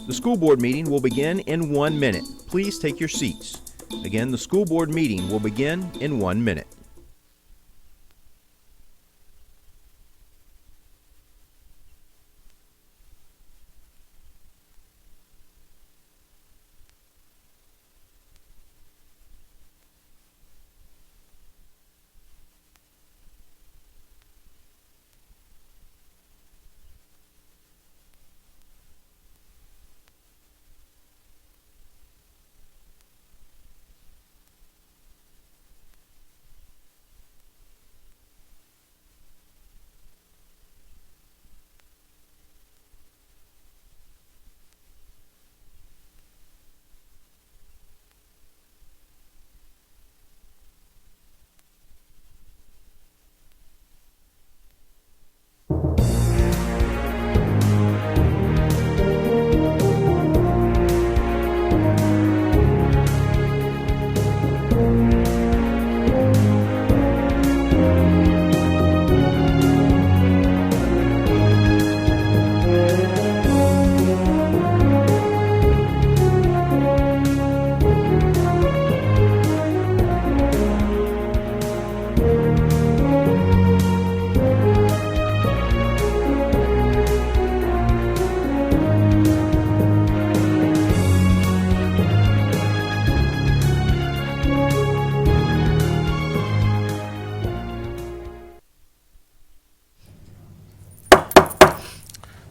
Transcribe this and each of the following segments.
The school board meeting will begin in 1 minute. Please take your seats. Again, the school board meeting will begin in 1 minute.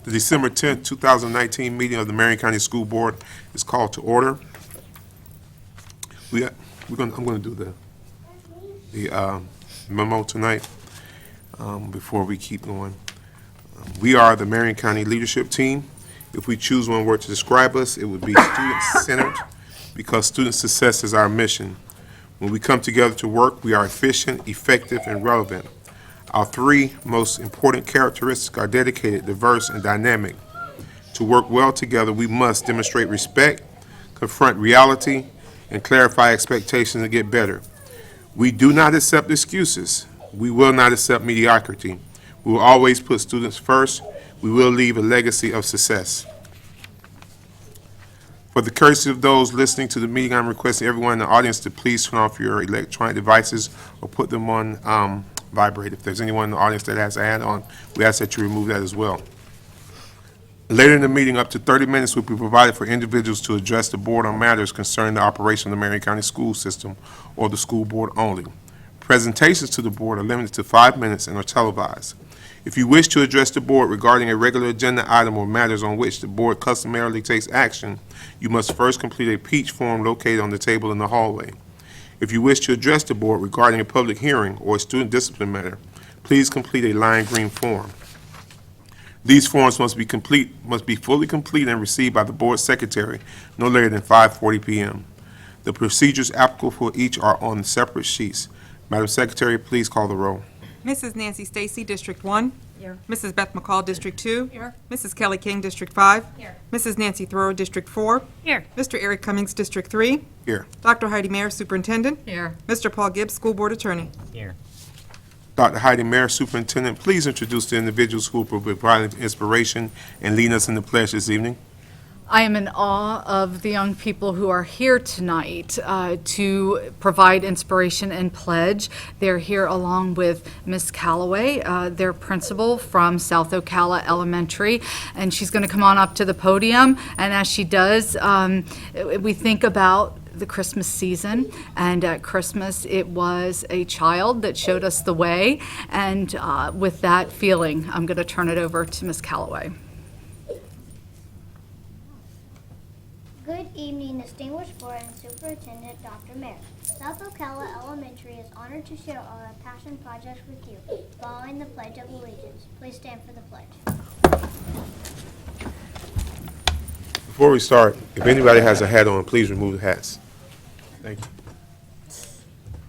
The December 10th, 2019 meeting of the Marion County School Board is called to order. I'm going to do the memo tonight before we keep going. We are the Marion County Leadership Team. If we choose one word to describe us, it would be student-centered, because student success is our mission. When we come together to work, we are efficient, effective, and relevant. Our three most important characteristics are dedicated, diverse, and dynamic. To work well together, we must demonstrate respect, confront reality, and clarify expectations to get better. We do not accept excuses. We will not accept mediocrity. We will always put students first. We will leave a legacy of success. For the courtesy of those listening to the meeting, I'm requesting everyone in the audience to please turn off your electronic devices or put them on vibrate. If there's anyone in the audience that has a hand on, we ask that you remove that as well. Later in the meeting, up to 30 minutes will be provided for individuals to address the board on matters concerning the operation of the Marion County school system or the school board only. Presentations to the board are limited to 5 minutes and are televised. If you wish to address the board regarding a regular agenda item or matters on which the board customarily takes action, you must first complete a peach form located on the table in the hallway. If you wish to address the board regarding a public hearing or a student discipline matter, please complete a lime green form. These forms must be fully complete and received by the board secretary no later than 5:40 p.m. The procedures applicable for each are on separate sheets. Madam Secretary, please call the roll. Mrs. Nancy Stacy, District 1. Here. Mrs. Beth McCall, District 2. Here. Mrs. Kelly King, District 5. Here. Mrs. Nancy Thrower, District 4. Here. Mr. Eric Cummings, District 3. Here. Dr. Heidi Mayer, Superintendent. Here. Mr. Paul Gibbs, School Board Attorney. Here. Dr. Heidi Mayer, Superintendent, please introduce the individuals who will be providing inspiration and leading us in the pledge this evening. I am in awe of the young people who are here tonight to provide inspiration and pledge. They're here along with Miss Calloway, their principal from South Ocala Elementary, and she's going to come on up to the podium. And as she does, we think about the Christmas season, and at Christmas it was a child that showed us the way, and with that feeling, I'm going to turn it over to Miss Calloway. Good evening, distinguished board and Superintendent Dr. Mayer. South Ocala Elementary is honored to share our passion projects with you. Following the Pledge of Allegiance, please stand for the pledge. Before we start, if anybody has a hat on, please remove the hats. Thank you.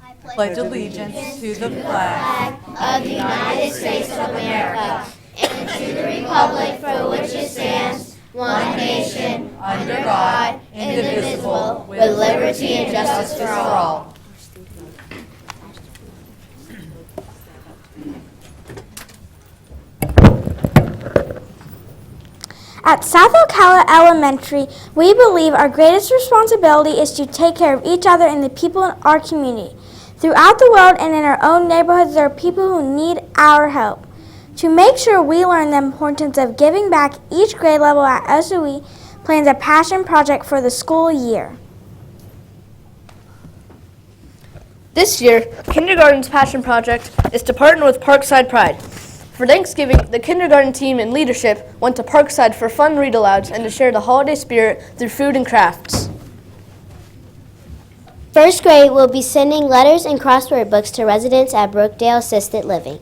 I pledge allegiance to the flag of the United States of America and to the republic for which it stands, one nation, under God, indivisible, with liberty and justice for all. At South Ocala Elementary, we believe our greatest responsibility is to take care of each other and the people in our community. Throughout the world and in our own neighborhoods, there are people who need our help. To make sure we learn the importance of giving back, each grade level at SOE plans a passion project for the school year. This year, Kindergarten's passion project is to partner with Parkside Pride. For Thanksgiving, the kindergarten team and leadership went to Parkside for fun read-alouds and to share the holiday spirit through food and crafts. First grade will be sending letters and crossword books to residents at Brookdale Assisted Living.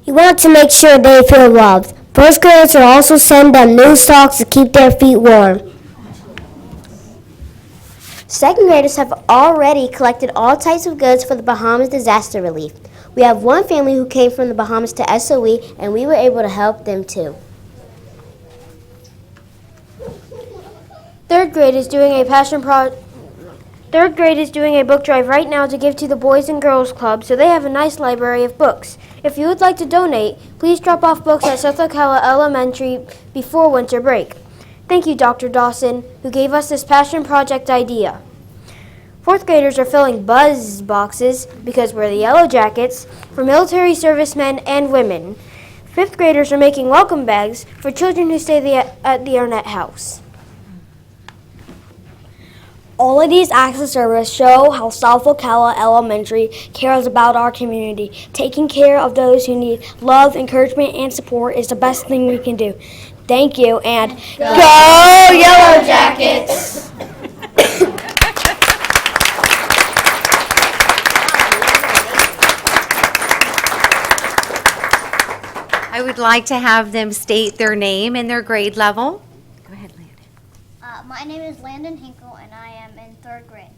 You want to make sure they feel loved. First graders will also send them new socks to keep their feet warm. Second graders have already collected all types of goods for the Bahamas disaster relief. We have one family who came from the Bahamas to SOE, and we were able to help them too. Third grade is doing a book drive right now to give to the Boys and Girls Club, so they have a nice library of books. If you would like to donate, please drop off books at South Ocala Elementary before winter break. Thank you, Dr. Dawson, who gave us this passion project idea. Fourth graders are filling buzz boxes, because we're the Yellow Jackets, for military servicemen and women. Fifth graders are making welcome bags for children who stay at the Arnett House. All of these acts of service show how South Ocala Elementary cares about our community. Taking care of those who need love, encouragement, and support is the best thing we can do. Thank you, and go Yellow Jackets! I would like to have them state their name and their grade level. Go ahead, Landon. My name is Landon Hinkle, and I am in 3rd grade.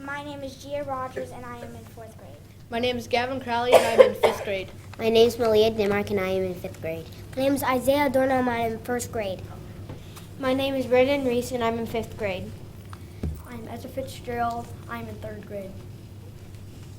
My name is Gia Rogers, and I am in 4th grade. My name is Gavin Crowley, and I'm in 5th grade. My name is Malia Denmark, and I am in 5th grade. My name is Isaiah Dornum, and I am in 1st grade. My name is Brandon Reese, and I'm in 5th grade. I'm Ezra Fitzgerald. I'm in 3rd grade.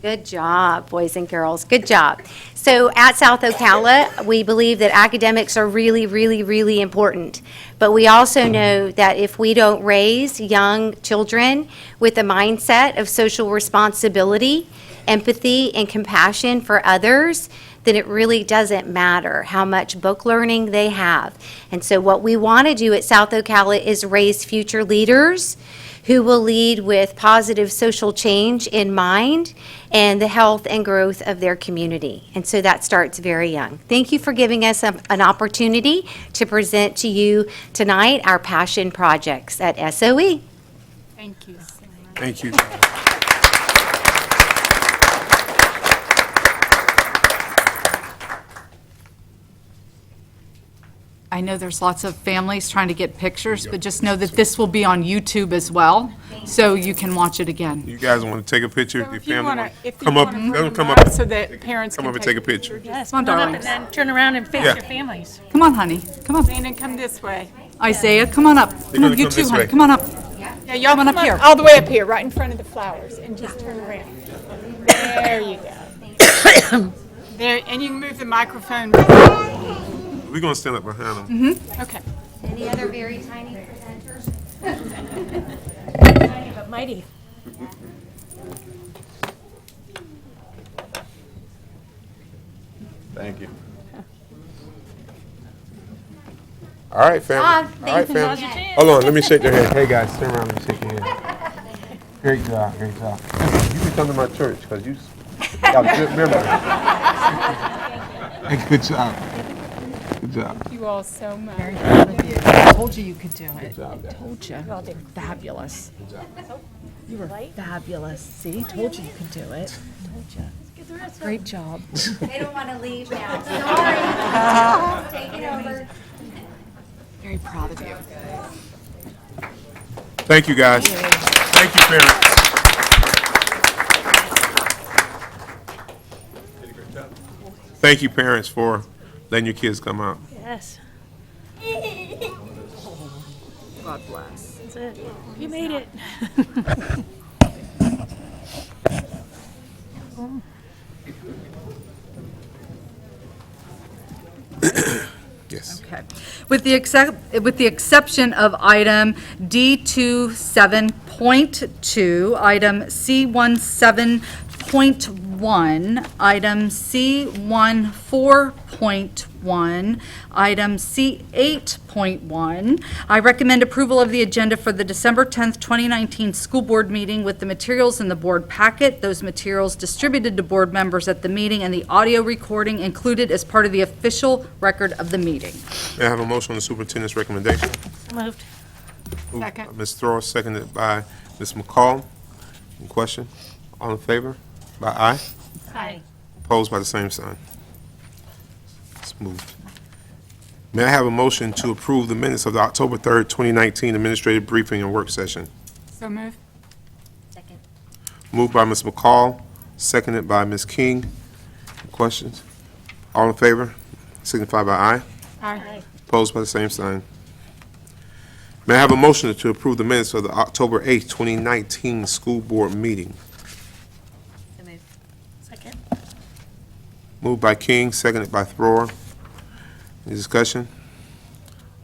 Good job, boys and girls. Good job. So at South Ocala, we believe that academics are really, really, really important. But we also know that if we don't raise young children with a mindset of social responsibility, empathy, and compassion for others, then it really doesn't matter how much book learning they have. And so what we want to do at South Ocala is raise future leaders who will lead with positive social change in mind and the health and growth of their community. And so that starts very young. Thank you for giving us an opportunity to present to you tonight our passion projects at SOE. Thank you so much. Thank you. I know there's lots of families trying to get pictures, but just know that this will be on YouTube as well, so you can watch it again. You guys want to take a picture of your If you family? wanna- if you Come up, wanna let bring them come them up, up so that parents come can up and take a picture. Yes, Come on, come on up darlings. and then turn around and face Yeah. your families. Come on, honey, come on. Landon, come this way. Isaiah, come on up. Come gonna on, you come too, this honey, way. come on up. Yeah, y'all Come on up here. all the way up here, right in front of the flowers, and just turn around. There you go. There, and you can move the microphone. We're going to stand up behind them. Okay. Any other very tiny presenters? Tiny but mighty. Thank you. All right, family. All right, family. Hold on, let me shake their hand. Hey, guys, turn around and shake your hand. Great job, great job. You can come to my church because you got a good memory. Good job. Good job. Thank you all so much. I told you you could do it. job, guys. Told you. You all did fabulous. You were fabulous. See, told you you could do it. Told you. Great job. They don't want to leave now. Sorry. Take it over. Very proud of you. Thank you, guys. Thank you, parents. Thank you, parents, for letting your kids come out. Yes, God bless. that's it. You made it. Yes. Okay. With the exception of item D27.2, item C17.1, item C14.1, item C8.1, I recommend approval of the agenda for the December 10th, 2019 school board meeting with the materials in the board packet, those materials distributed to board members at the meeting, and the audio recording included as part of the official record of the meeting. May I have a motion on the superintendent's recommendation? Moved. Second. Ms. Throer, seconded by Ms. McCall. Any question? All in favor? By aye. Aye. Opposed by the same sign. It's moved. May I have a motion to approve the minutes of the October 3rd, 2019 administrative briefing and work session? So moved. Moved by Ms. McCall, seconded by Ms. King. Questions? All in favor? Signify by aye. Aye. Opposed by the same sign. May I have a motion to approve the minutes of the October 8th, 2019 school board meeting? Second. Moved by King, seconded by Throer. Any discussion?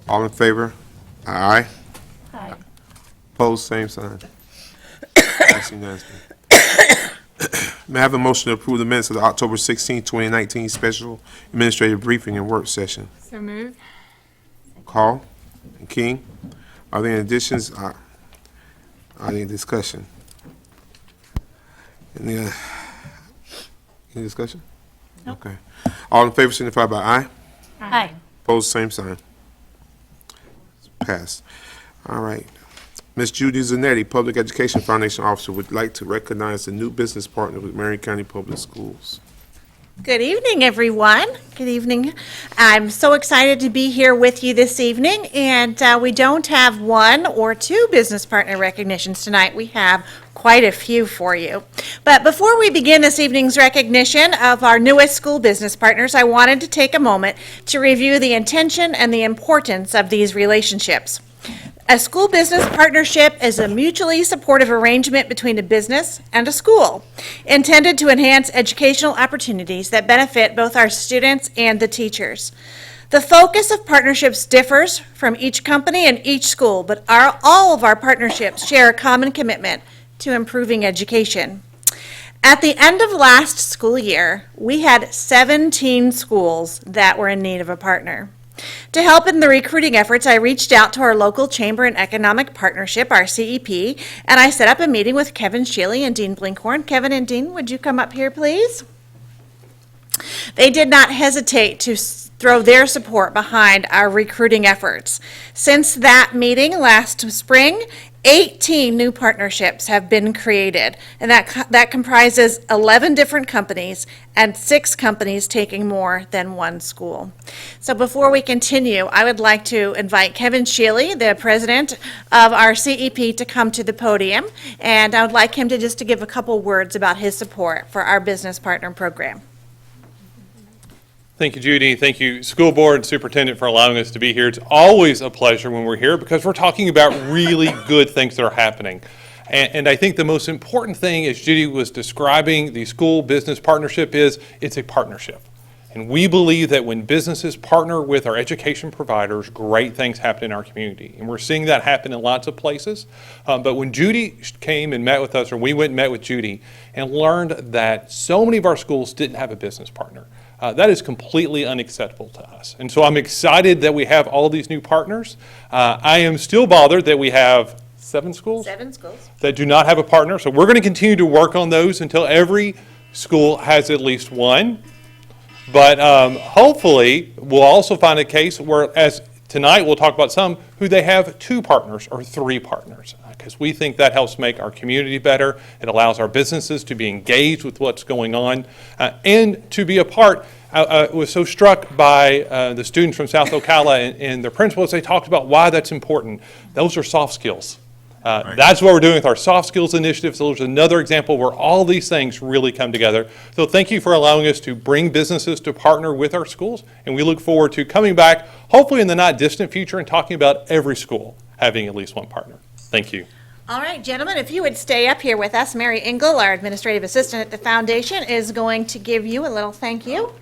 All in favor? Aye. Aye. Opposed, same sign. That's unanimous. May I have a motion to approve the minutes of the October 16th, 2019 special administrative briefing and work session? So moved. Call and King. Are there any additions? Are there any discussion? Any discussion? Okay. All in favor signify by aye. Aye. Opposed, same sign. Pass. All right. Ms. Judy Zanetti, Public Education Foundation Officer, would like to recognize the new business partner with Marion County Public Schools. Good evening, everyone. Good evening. I'm so excited to be here with you this evening, and we don't have one or two business partner recognitions tonight. We have quite a few for you. But before we begin this evening's recognition of our newest school business partners, I wanted to take a moment to review the intention and the importance of these relationships. A school business partnership is a mutually supportive arrangement between a business and a school, intended to enhance educational opportunities that benefit both our students and the teachers. The focus of partnerships differs from each company and each school, but all of our partnerships share a common commitment to improving education. At the end of last school year, we had 17 schools that were in need of a partner. To help in the recruiting efforts, I reached out to our local Chamber and Economic Partnership, our CEP, and I set up a meeting with Kevin Shealy and Dean Blinkhorn. Kevin and Dean, would you come up here, please? They did not hesitate to throw their support behind our recruiting efforts. Since that meeting last spring, 18 new partnerships have been created, and that comprises 11 different companies and 6 companies taking more than one school. So before we continue, I would like to invite Kevin Shealy, the president of our CEP, to come to the podium, and I would like him to just give a couple words about his support for our business partner program. Thank you, Judy. Thank you, school board and superintendent, for allowing us to be here. It's always a pleasure when we're here because we're talking about really good things that are happening. And I think the most important thing, as Judy was describing the school business partnership, is it's a partnership. And we believe that when businesses partner with our education providers, great things happen in our community. And we're seeing that happen in lots of places. But when Judy came and met with us, or we went and met with Judy, and learned that so many of our schools didn't have a business partner, that is completely unacceptable to us. And so I'm excited that we have all these new partners. I am still bothered that we have 7 schools? 7 schools. That do not have a partner. So we're going to continue to work on those until every school has at least one. But hopefully we'll also find a case where, as tonight we'll talk about some, who they have 2 partners or 3 partners. Because we think that helps make our community better. It allows our businesses to be engaged with what's going on and to be a part. I was so struck by the students from South Ocala and their principals. They talked about why that's important. Those are soft skills. That's what we're doing with our soft skills initiative. So there's another example where all these things really come together. So thank you for allowing us to bring businesses to partner with our schools. And we look forward to coming back, hopefully in the not distant future, and talking about every school having at least one partner. Thank you. All right, gentlemen, if you would stay up here with us, Mary Engel, our administrative assistant at the foundation, is going to give you a little thank you.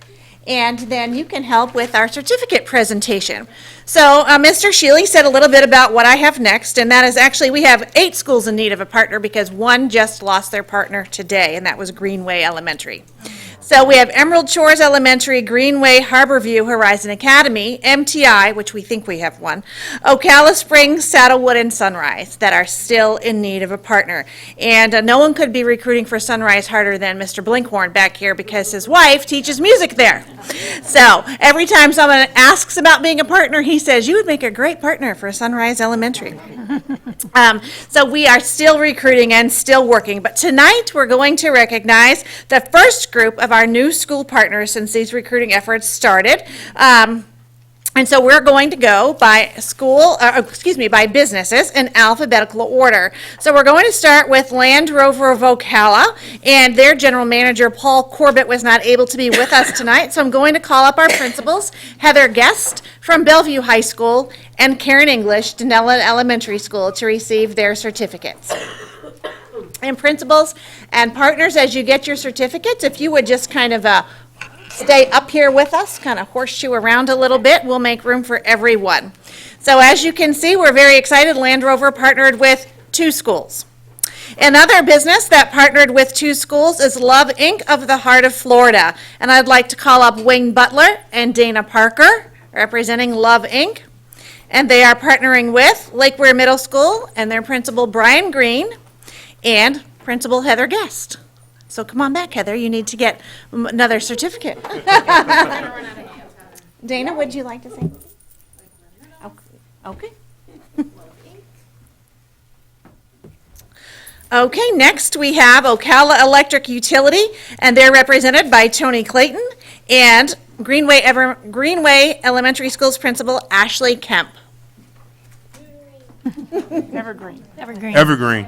and then you can help with our certificate presentation. So Mr. Shealy said a little bit about what I have next, and that is actually, we have 8 schools in need of a partner because one just lost their partner today, and that was Greenway Elementary. So we have Emerald Shores Elementary, Greenway, Harborview, Horizon Academy, MTI, which we think we have one, Ocala Springs, Saddlewood, and Sunrise that are still in need of a partner. And no one could be recruiting for Sunrise harder than Mr. Blinkhorn back here because his wife teaches music there. So every time someone asks about being a partner, he says, you would make a great partner for Sunrise Elementary. So we are still recruiting and still working, but tonight we're going to recognize the first group of our new school partners since these recruiting efforts started. And so we're going to go by by businesses in alphabetical order. So we're going to start with Land Rover of Ocala, and their general manager, Paul Corbett, was not able to be with us tonight, so I'm going to call up our principals, Heather Guest from Bellevue High School, and Karen English, Denellen Elementary School, to receive their certificates. And principals and partners, as you get your certificates, if you would just kind of stay up here with us, kind of horseshoe around a little bit. We'll make room for everyone. So as you can see, we're very excited. Land Rover partnered with 2 schools. Another business that partnered with 2 schools is Love Inc. of the Heart of Florida. And I'd like to call up Wayne Butler and Dana Parker, representing Love Inc. And they are partnering with Lake Weir Middle School and their principal, Brian Green, and Principal Heather Guest. So come on back, Heather, you need to get another certificate. Dana, would you like to say? Okay. Okay, next we have Ocala Electric Utility, and they're represented by Tony Clayton and Greenway Elementary School's principal, Ashley Kemp. Evergreen. Evergreen.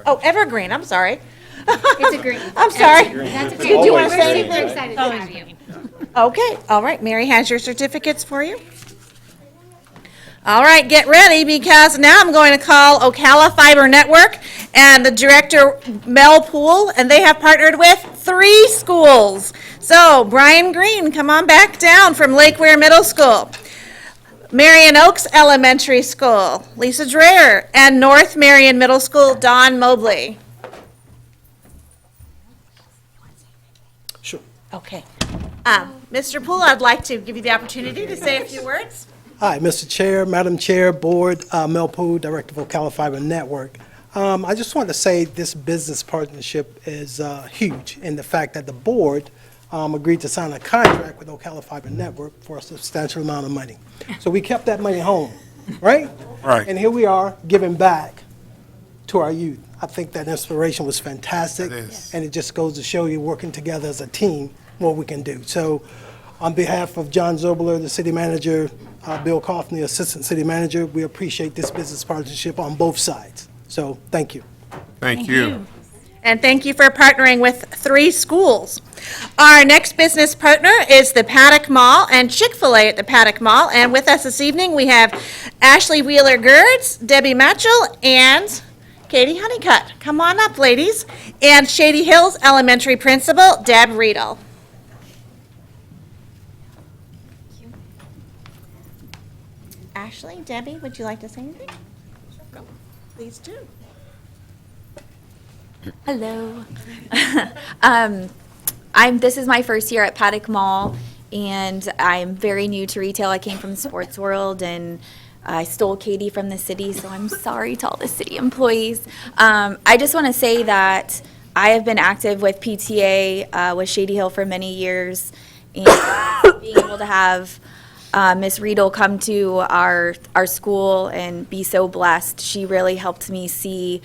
Oh, Evergreen, I'm sorry. It's a green. I'm sorry. That's okay. Did you want to say We're super anything? excited to have you. Okay, all right, Mary has your certificates for you. All right, get ready, because now I'm going to call Ocala Fiber Network and the director, Mel Poole, and they have partnered with 3 schools. So, Brian Green, come on back down from Lake Weir Middle School. Marion Oaks Elementary School, Lisa Dreher, and North Marion Middle School, Don Mobley. Sure. Okay. Mr. Poole, I'd like to give you the opportunity to say a few words. Hi, Mr. Chair, Madam Chair, Board, Mel Poole, Director of Ocala Fiber Network. I just want to say this business partnership is huge in the fact that the board agreed to sign a contract with Ocala Fiber Network for a substantial amount of money. So we kept that money home, right? Right. And here we are giving back to our youth. I think that inspiration was fantastic. It is. And it just goes to show you working together as a team what we can do. So on behalf of John Zobler, the city manager, Bill Kaufman, the assistant city manager, we appreciate this business partnership on both sides. So thank you. Thank you. And thank you for partnering with 3 schools. Our next business partner is the Paddock Mall and Chick-fil-A at the Paddock Mall. And with us this evening, we have Ashley Wheeler-Gertz, Debbie Matchell, and Katie Honeycutt. Come on up, ladies. And Shady Hills Elementary Principal, Deb Riedel. Ashley, Debbie, would you like to say anything? Please do. Hello. This is my first year at Paddock Mall, and I'm very new to retail. I came from the sports world, and I stole Katie from the city, so I'm sorry to all the city employees. I just want to say that I have been active with PTA with Shady Hill for many years, and being able to have Miss Riedel come to our school and be so blessed, she really helped me see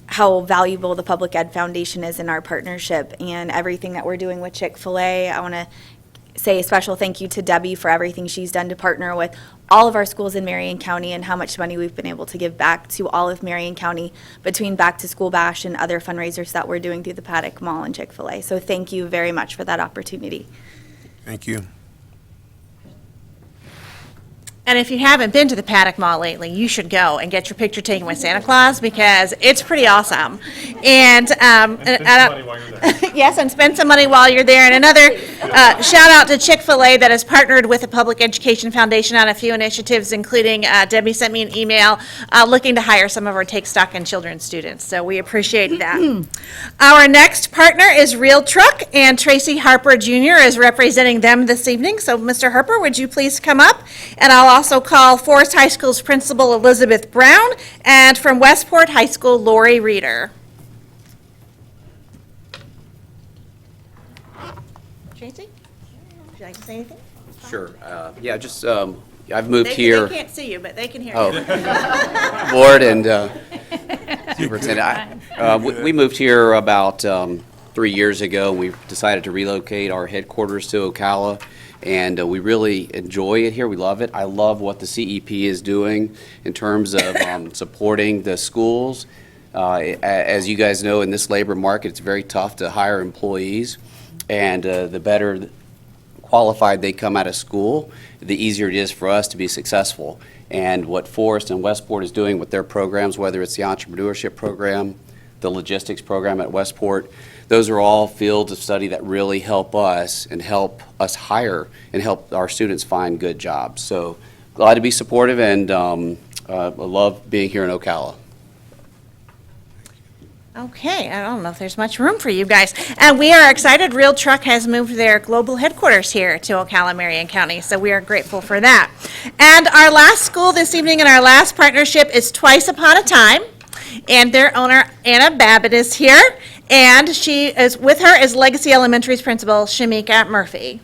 how valuable the Public Ed Foundation is in our partnership and everything that we're doing with Chick-fil-A. I want to say a special thank you to Debbie for everything she's done to partner with all of our schools in Marion County and how much money we've been able to give back to all of Marion County between Back to School Bash and other fundraisers that we're doing through the Paddock Mall and Chick-fil-A. So thank you very much for that opportunity. Thank you. And if you haven't been to the Paddock Mall lately, you should go and get your picture taken with Santa Claus because it's pretty awesome. And, yes, and spend some money while you're there. And another shout out to Chick-fil-A that has partnered with the Public Education Foundation on a few initiatives, including Debbie sent me an email looking to hire some of our Take Stock and Children students. So we appreciate that. Our next partner is Real Truck, and Tracy Harper Jr. is representing them this evening. So Mr. Harper, would you please come up? And I'll also call Forest High School's principal Elizabeth Brown, and from Westport High School, Lori Reeder. Tracy, would you like to say anything? Sure. Yeah, just, I've moved here. They can't see you, but they can hear Oh. you. Board and Superintendent, we moved here about 3 years ago. We decided to relocate our headquarters to Ocala, and we really enjoy it here. We love it. I love what the CEP is doing in terms of supporting the schools. As you guys know, in this labor market, it's very tough to hire employees, and the better qualified they come out of school, the easier it is for us to be successful. And what Forest and Westport is doing with their programs, whether it's the entrepreneurship program, the logistics program at Westport, those are all fields of study that really help us and help us hire and help our students find good jobs. So glad to be supportive, and I love being here in Ocala. Okay, I don't know if there's much room for you guys. And we are excited. Real Truck has moved their global headquarters here to Ocala, Marion County, so we are grateful for that. And our last school this evening and our last partnership is Twice Upon a Time, and their owner, Anna Babbitt, is here, and she is with her is Legacy Elementary's principal, Shamika Murphy.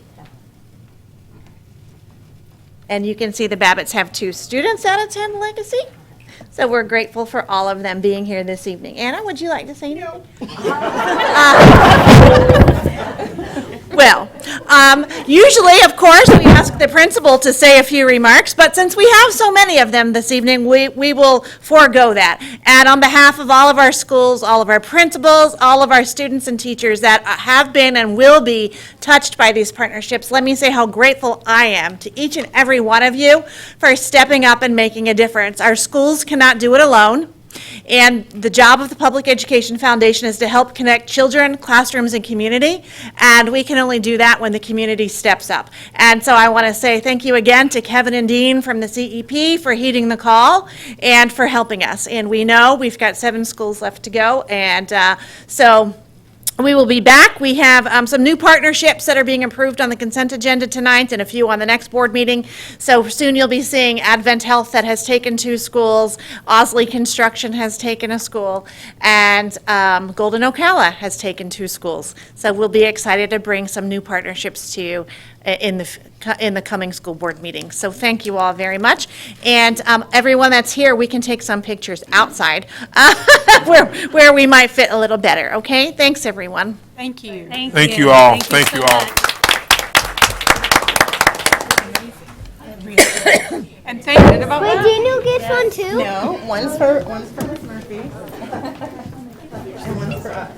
And you can see the Babbitts have 2 students that attend Legacy. So we're grateful for all of them being here this evening. Anna, would you like to say anything? Well, usually, of course, we ask the principal to say a few remarks, but since we have so many of them this evening, we will forego that. And on behalf of all of our schools, all of our principals, all of our students and teachers that have been and will be touched by these partnerships, let me say how grateful I am to each and every one of you for stepping up and making a difference. Our schools cannot do it alone. And the job of the Public Education Foundation is to help connect children, classrooms, and community, and we can only do that when the community steps up. And so I want to say thank you again to Kevin and Dean from the CEP for heeding the call and for helping us. And we know we've got 7 schools left to go, and so we will be back. We have some new partnerships that are being approved on the consent agenda tonight and a few on the next board meeting. So soon you'll be seeing Advent Health that has taken 2 schools, Osley Construction has taken a school, and Golden Ocala has taken 2 schools. So we'll be excited to bring some new partnerships to you in the coming school board meeting. So thank you all very much. And everyone that's here, we can take some pictures outside where we might fit a little better, okay? Thanks, everyone. Thank you. Thank you all. Thank you all. And thank you about Wait, that. Daniel gets one too? No, one's for Ms. Murphy. And one's for us.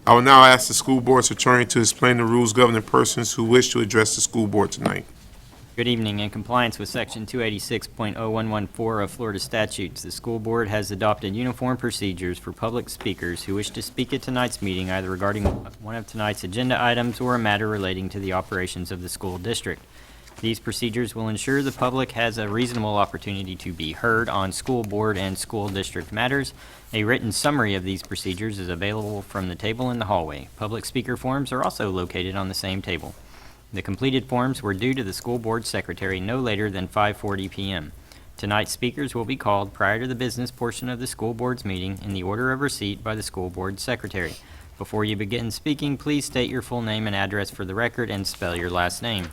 I will now ask the school board's attorney to explain the rules governing persons who wish to address the school board tonight. Good evening. In compliance with Section 286.0114 of Florida statutes, the school board has adopted uniform procedures for public speakers who wish to speak at tonight's meeting either regarding one of tonight's agenda items or a matter relating to the operations of the school district. These procedures will ensure the public has a reasonable opportunity to be heard on school board and school district matters. A written summary of these procedures is available from the table in the hallway. Public speaker forms are also located on the same table. The completed forms were due to the school board secretary no later than 5:40 p.m. Tonight's speakers will be called prior to the business portion of the school board's meeting in the order of receipt by the school board secretary. Before you begin speaking, please state your full name and address for the record and spell your last name.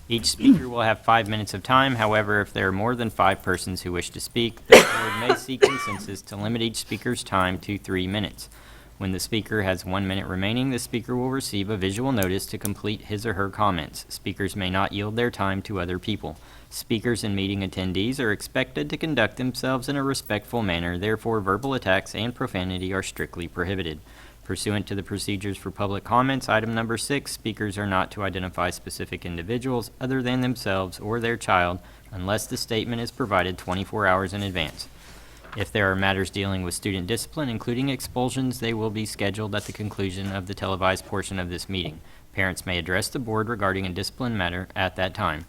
Each speaker will have 5 minutes of time. However, if there are more than 5 persons who wish to speak, the board may seek consensus to limit each speaker's time to 3 minutes. When the speaker has 1 minute remaining, the speaker will receive a visual notice to complete his or her comments. Speakers may not yield their time to other people. Speakers and meeting attendees are expected to conduct themselves in a respectful manner. Therefore, verbal attacks and profanity are strictly prohibited. Pursuant to the procedures for public comments, item number 6, speakers are not to identify specific individuals other than themselves or their child unless the statement is provided 24 hours in advance. If there are matters dealing with student discipline, including expulsions, they will be scheduled at the conclusion of the televised portion of this meeting. Parents may address the board regarding a discipline matter at that time.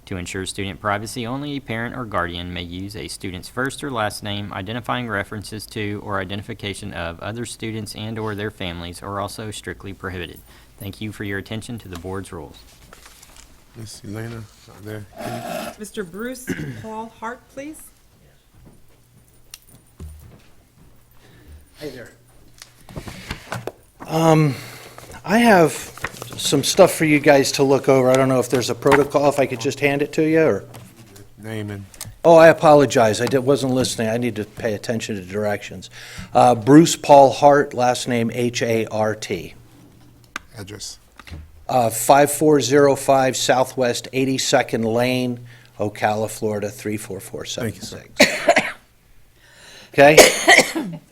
To ensure student privacy, only a parent or guardian may use a student's first or last name. Identifying references to or identification of other students and/or their families are also strictly prohibited. Thank you for your attention to the board's rules. Miss Elena, out there. Mr. Bruce Paul Hart, please. Hey there. I have some stuff for you guys to look over. I don't know if there's a protocol, if I could just hand it to you, or? Name and Oh, I apologize. Wasn't listening. I need to pay attention to directions. Bruce Paul Hart, last name Hart. address. 5405 Southwest 82nd Lane, Ocala, Florida, 34476. Okay?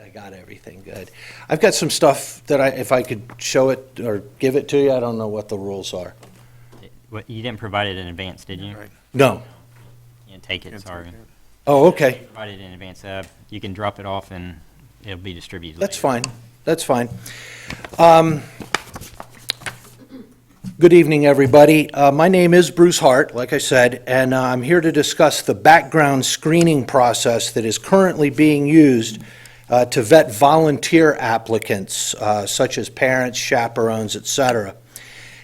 I got everything good. I've got some stuff that if I could show it or give it to you, I don't know what the rules are. You didn't provide it in advance, did you? Right. No. You didn't take it, sorry. Oh, okay. Provided in advance. You can drop it off and it'll be distributed That's later. fine. That's fine. Good evening, everybody. My name is Bruce Hart, like I said, and I'm here to discuss the background screening process that is currently being used to vet volunteer applicants, such as parents, chaperones, etc.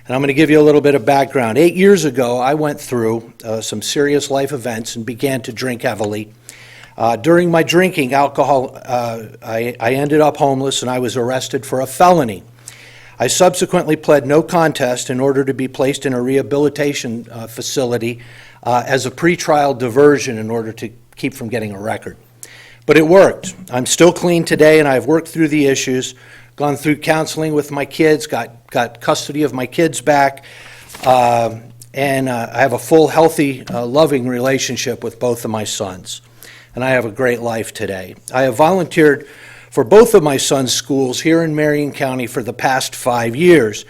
And I'm going to give you a little bit of background. 8 years ago, I went through some serious life events and began to drink heavily. During my drinking alcohol, I ended up homeless and I was arrested for a felony. I subsequently pled no contest in order to be placed in a rehabilitation facility as a pretrial diversion in order to keep from getting a record. But it worked. I'm still clean today, and I've worked through the issues, gone through counseling with my kids, got custody of my kids back, and I have a full, healthy, loving relationship with both of my sons. And I have a great life today. I have volunteered for both of my sons' schools here in Marion County for the past 5 years.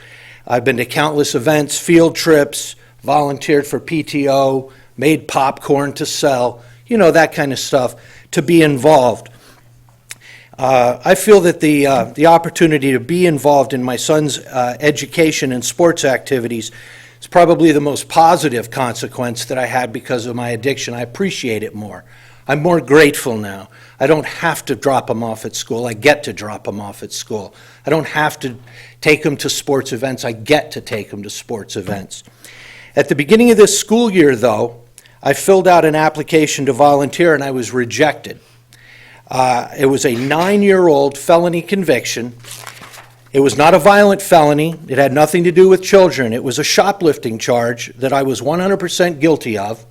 I've been to countless events, field trips, volunteered for PTO, made popcorn to sell, you know, that kind of stuff, to be involved. I feel that the opportunity to be involved in my son's education and sports activities is probably the most positive consequence that I had because of my addiction. I appreciate it more. I'm more grateful now. I don't have to drop him off at school. I get to drop him off at school. I don't have to take him to sports events. I get to take him to sports events. At the beginning of this school year, though, I filled out an application to volunteer and I was rejected. It was a 9-year-old felony conviction. It was not a violent felony. It had nothing to do with children. It was a shoplifting charge that I was 100% guilty of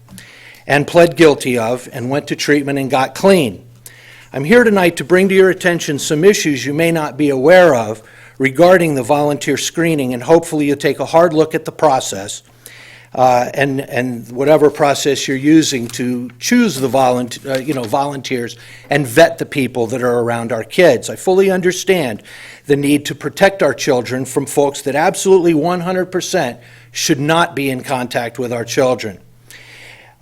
and pled guilty of and went to treatment and got clean. I'm here tonight to bring to your attention some issues you may not be aware of regarding the volunteer screening, and hopefully you'll take a hard look at the process and whatever process you're using to choose the volunteers and vet the people that are around our kids. I fully understand the need to protect our children from folks that absolutely 100% should not be in contact with our children.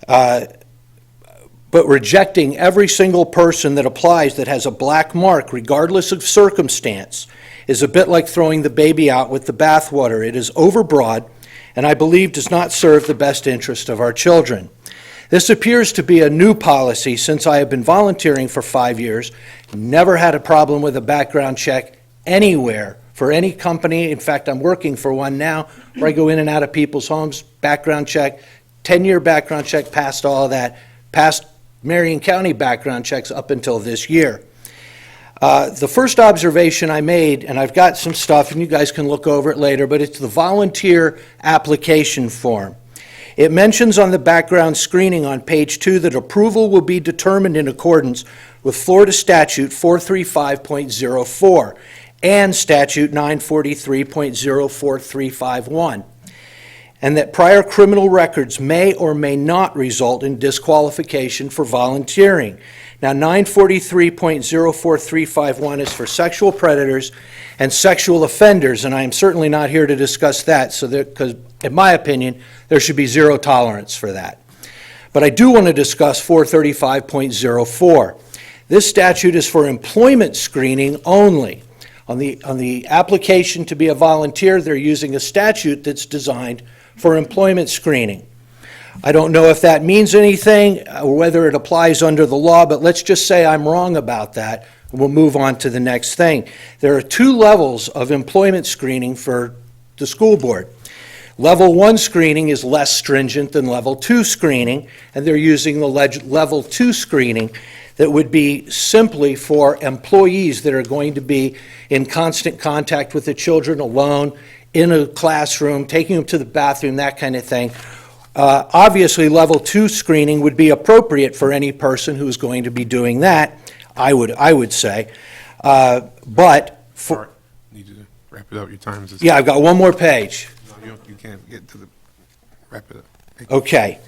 But rejecting every single person that applies that has a black mark, regardless of circumstance, is a bit like throwing the baby out with the bathwater. It is overbroad, and I believe does not serve the best interest of our children. This appears to be a new policy since I have been volunteering for 5 years, never had a problem with a background check anywhere for any company. In fact, I'm working for one now where I go in and out of people's homes, background check, 10-year background check, passed all of that, passed Marion County background checks up until this year. The first observation I made, and I've got some stuff, and you guys can look over it later, but it's the volunteer application form. It mentions on the background screening on page 2 that approval will be determined in accordance with Florida Statute 435.04 and Statute 943.04351, and that prior criminal records may or may not result in disqualification for volunteering. Now, 943.04351 is for sexual predators and sexual offenders, and I am certainly not here to discuss that, because in my opinion, there should be zero tolerance for that. But I do want to discuss 435.04. This statute is for employment screening only. On the application to be a volunteer, they're using a statute that's designed for employment screening. I don't know if that means anything or whether it applies under the law, but let's just say I'm wrong about that, and we'll move on to the next thing. There are 2 levels of employment screening for the school board. Level 1 screening is less stringent than Level 2 screening, and they're using the Level 2 screening that would be simply for employees that are going to be in constant contact with the children alone, in a classroom, taking them to the bathroom, that kind of thing. Obviously, Level 2 screening would be appropriate for any person who's going to be doing that, I would say. But for... Art, need you to wrap it up. Your time is... Yeah, I've got one more page. No, you can't get to the... Wrap it up. Okay.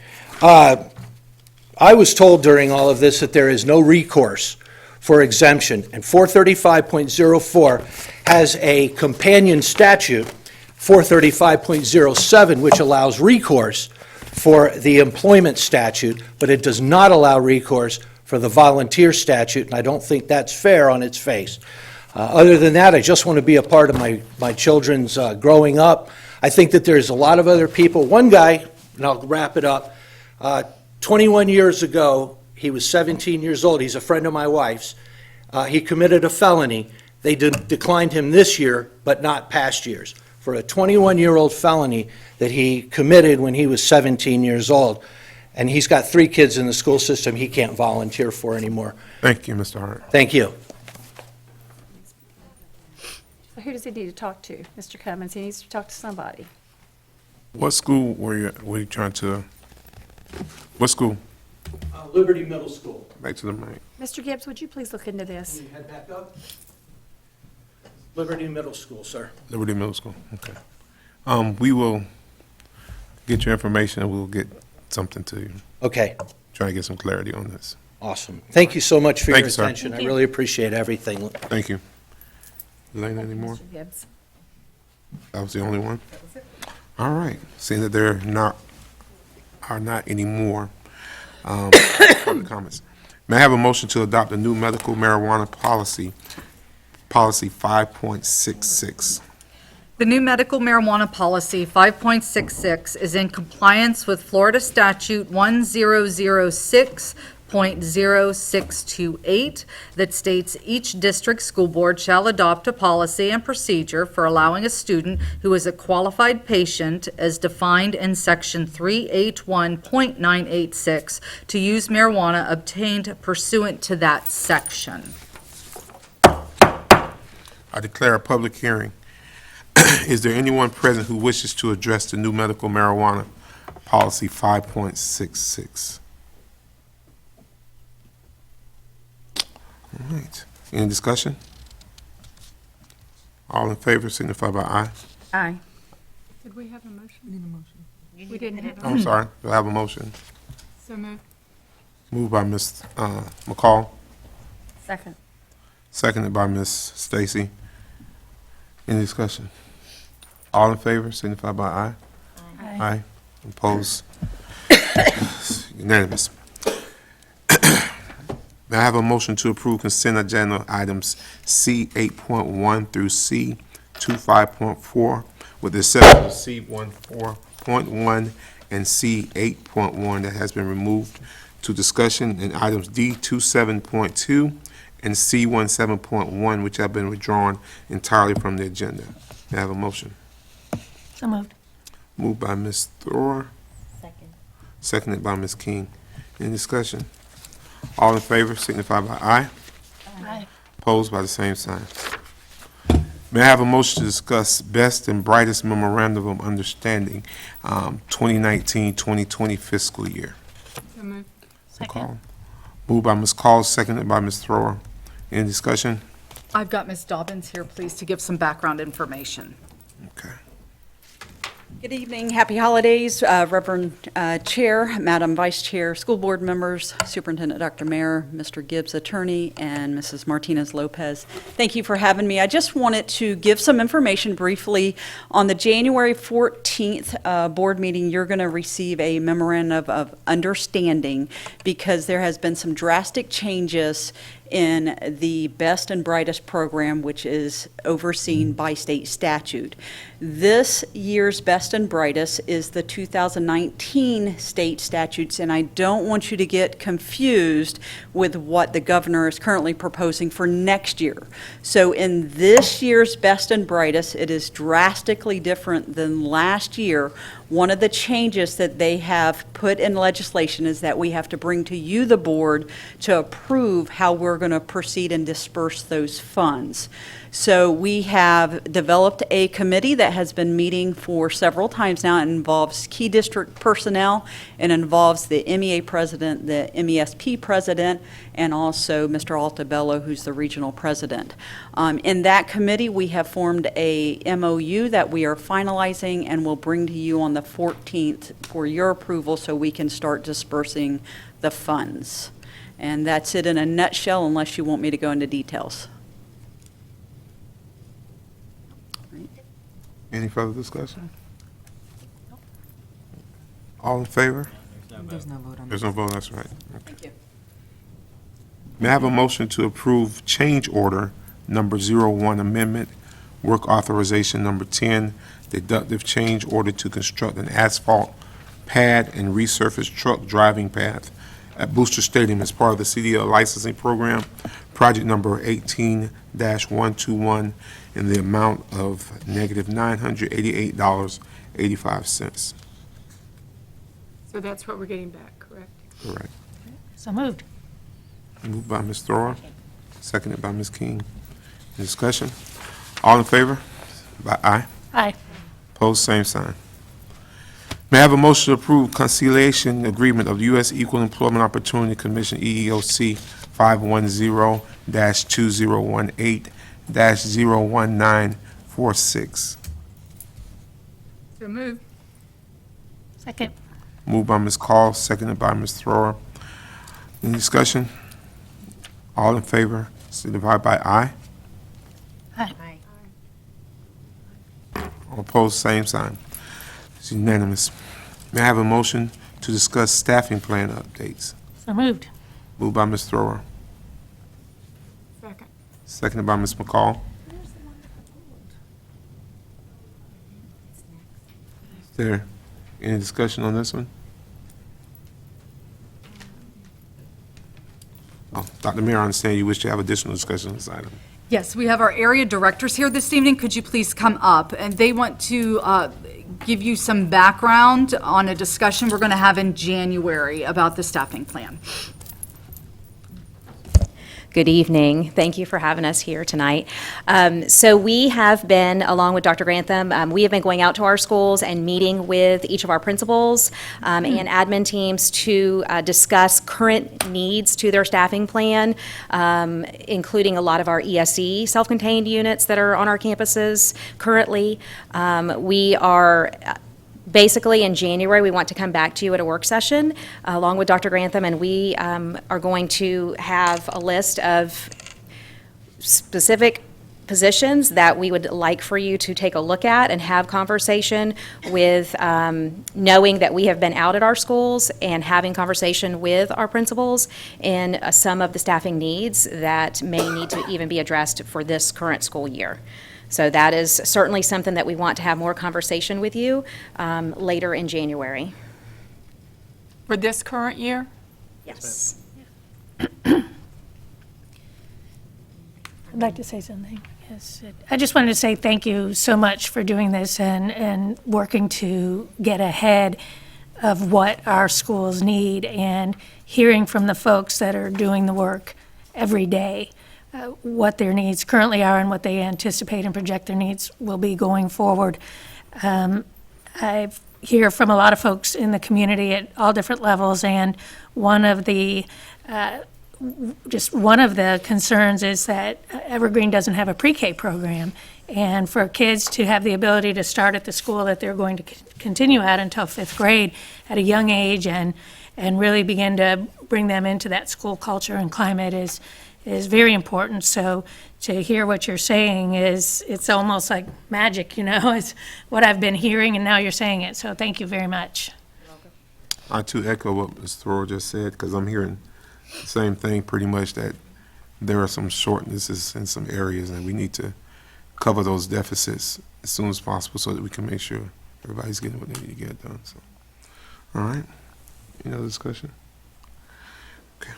I was told during all of this that there is no recourse for exemption, and 435.04 has a companion statute, 435.07, which allows recourse for the employment statute, but it does not allow recourse for the volunteer statute, and I don't think that's fair on its face. Other than that, I just want to be a part of my children's growing up. I think that there's a lot of other people. One guy, and I'll wrap it up, 21 years ago, he was 17 years old. He's a friend of my wife's. He committed a felony. They declined him this year, but not past years, for a 21-year-old felony that he committed when he was 17 years old. And he's got 3 kids in the school system he can't volunteer for anymore. Thank you, Mr. Hart. Thank you. So who does he need to talk to? Mr. Cummins, he needs to talk to somebody. What school were you trying to... What school? Liberty Middle School. Back to the mic. Mr. Gibbs, would you please look into this? Can you head back up? Liberty Middle School, sir. Liberty Middle School, okay. We will get your information and we'll get something to you. Okay. Try to get some clarity on this. Awesome. Thank you so much for Thank your you, sir. attention. Thank I you. really appreciate everything. Thank you. Elena, any more? Mr. Gibbs. That was the only one? All right. Seeing that there are not any more further comments. May I have a motion to adopt the new medical marijuana policy 5.66? The new medical marijuana policy 5.66 is in compliance with Florida Statute 1006.0628 that states each district school board shall adopt a policy and procedure for allowing a student who is a qualified patient as defined in section 381.986 to use marijuana obtained pursuant to that section. I declare a public hearing. Is there anyone present who wishes to address the new medical marijuana policy 5.66? All right. Any discussion? All in favor signify by aye. Aye. Did we have a motion? We need a motion. We didn't have. I'm sorry. Do I have a motion? So moved. Moved by Ms. McCall, Second. seconded by Ms. Stacy. Any discussion? All in favor signify by aye. Aye. Opposed? Unanimous. May I have a motion to approve consent agenda items C 8.1 through C 25.4 with the exception of C 14.1 and C 8.1 that has been removed to discussion, and items D 27.2 and C 17.1 which have been withdrawn entirely from the agenda. May I have a motion? So moved. Moved by Ms. Thor. Seconded by Ms. King. Any discussion? All in favor signify by aye. Aye. Opposed by the same sign. May I have a motion to discuss best and brightest memorandum of understanding, 2019-2020 fiscal year? So moved. Second. Moved by Ms. Call, seconded by Ms. Thrower. Any discussion? I've got Ms. Dobbins here, please, to give some background information. Okay. Good evening, happy holidays, Reverend Chair, Madam Vice Chair, school board members, Superintendent Dr. Mayer, Mr. Gibbs, attorney, and Mrs. Martinez Lopez. Thank you for having me. I just wanted to give some information briefly. On the January 14th board meeting, you're going to receive a memorandum of understanding because there has been some drastic changes in the Best and Brightest program, which is overseen by state statute. This year's Best and Brightest is the 2019 state statutes, and I don't want you to get confused with what the governor is currently proposing for next year. So in this year's Best and Brightest, it is drastically different than last year. One of the changes that they have put in legislation is that we have to bring to you, the board, to approve how we're going to proceed and disperse those funds. So we have developed a committee that has been meeting for several times now. It involves key district personnel. It involves the MEA president, the MESP president, and also Mr. Altabello, who's the regional president. In that committee, we have formed a MOU that we are finalizing and will bring to you on the 14th for your approval so we can start dispersing the funds. And that's it in a nutshell, unless you want me to go into details. Any further discussion? All in favor? There's no vote on There's no vote, that's right. Okay. Thank you. May I have a motion to approve change order number 01 amendment, work authorization number 10, deductive change order to construct an asphalt pad and resurface truck driving path at Booster Stadium as part of the CDL licensing program, project number 18-121, in the amount of negative $988.85. So that's what we're getting back, correct? Correct. So moved. Moved by Ms. Thrower, seconded by Ms. King. Any discussion? All in favor? By aye. Aye. Opposed, same sign. May I have a motion to approve conciliation agreement of U.S. Equal Employment Opportunity Commission, EEOC 510-2018-01946. So moved. Second. Moved by Ms. Call, seconded by Ms. Thrower. Any discussion? All in favor, signify by aye. Aye. All opposed, same sign. It's unanimous. May I have a motion to discuss staffing plan updates? So moved. Moved by Ms. Thrower, Second. seconded by Ms. McCall. Is there any discussion on this one? Oh, Dr. Mayer, I understand you wish to have additional discussion on this item. Yes, we have our area directors here this evening. Could you please come up? And they want to give you some background on a discussion we're going to have in January about the staffing plan. Good evening. Thank you for having us here tonight. So we have been, along with Dr. Grantham, we have been going out to our schools and meeting with each of our principals and admin teams to discuss current needs to their staffing plan, including a lot of our ESE self-contained units that are on our campuses currently. We are basically, in January, we want to come back to you at a work session along with Dr. Grantham, and we are going to have a list of specific positions that we would like for you to take a look at and have conversation with, knowing that we have been out at our schools and having conversation with our principals and some of the staffing needs that may need to even be addressed for this current school year. So that is certainly something that we want to have more conversation with you later in January. For this current year? Yes. I'd like to say something. Yes. I just wanted to say thank you so much for doing this and working to get ahead of what our schools need and hearing from the folks that are doing the work every day. what their needs currently are and what they anticipate and project their needs will be going forward. I hear from a lot of folks in the community at all different levels, and one of the concerns is that Evergreen doesn't have a pre-K program. And for kids to have the ability to start at the school that they're going to continue at until 5th grade at a young age and really begin to bring them into that school culture and climate is very important. So to hear what you're saying it's almost like magic, it's what I've been hearing and now you're saying it. So thank you very much. I too echo what Ms. Thoreau just said, because I'm hearing the same thing pretty much, that there are some shortnesses in some areas and we need to cover those deficits as soon as possible so that we can make sure everybody's getting what they need to get done. So, all right. Any other discussion? Okay.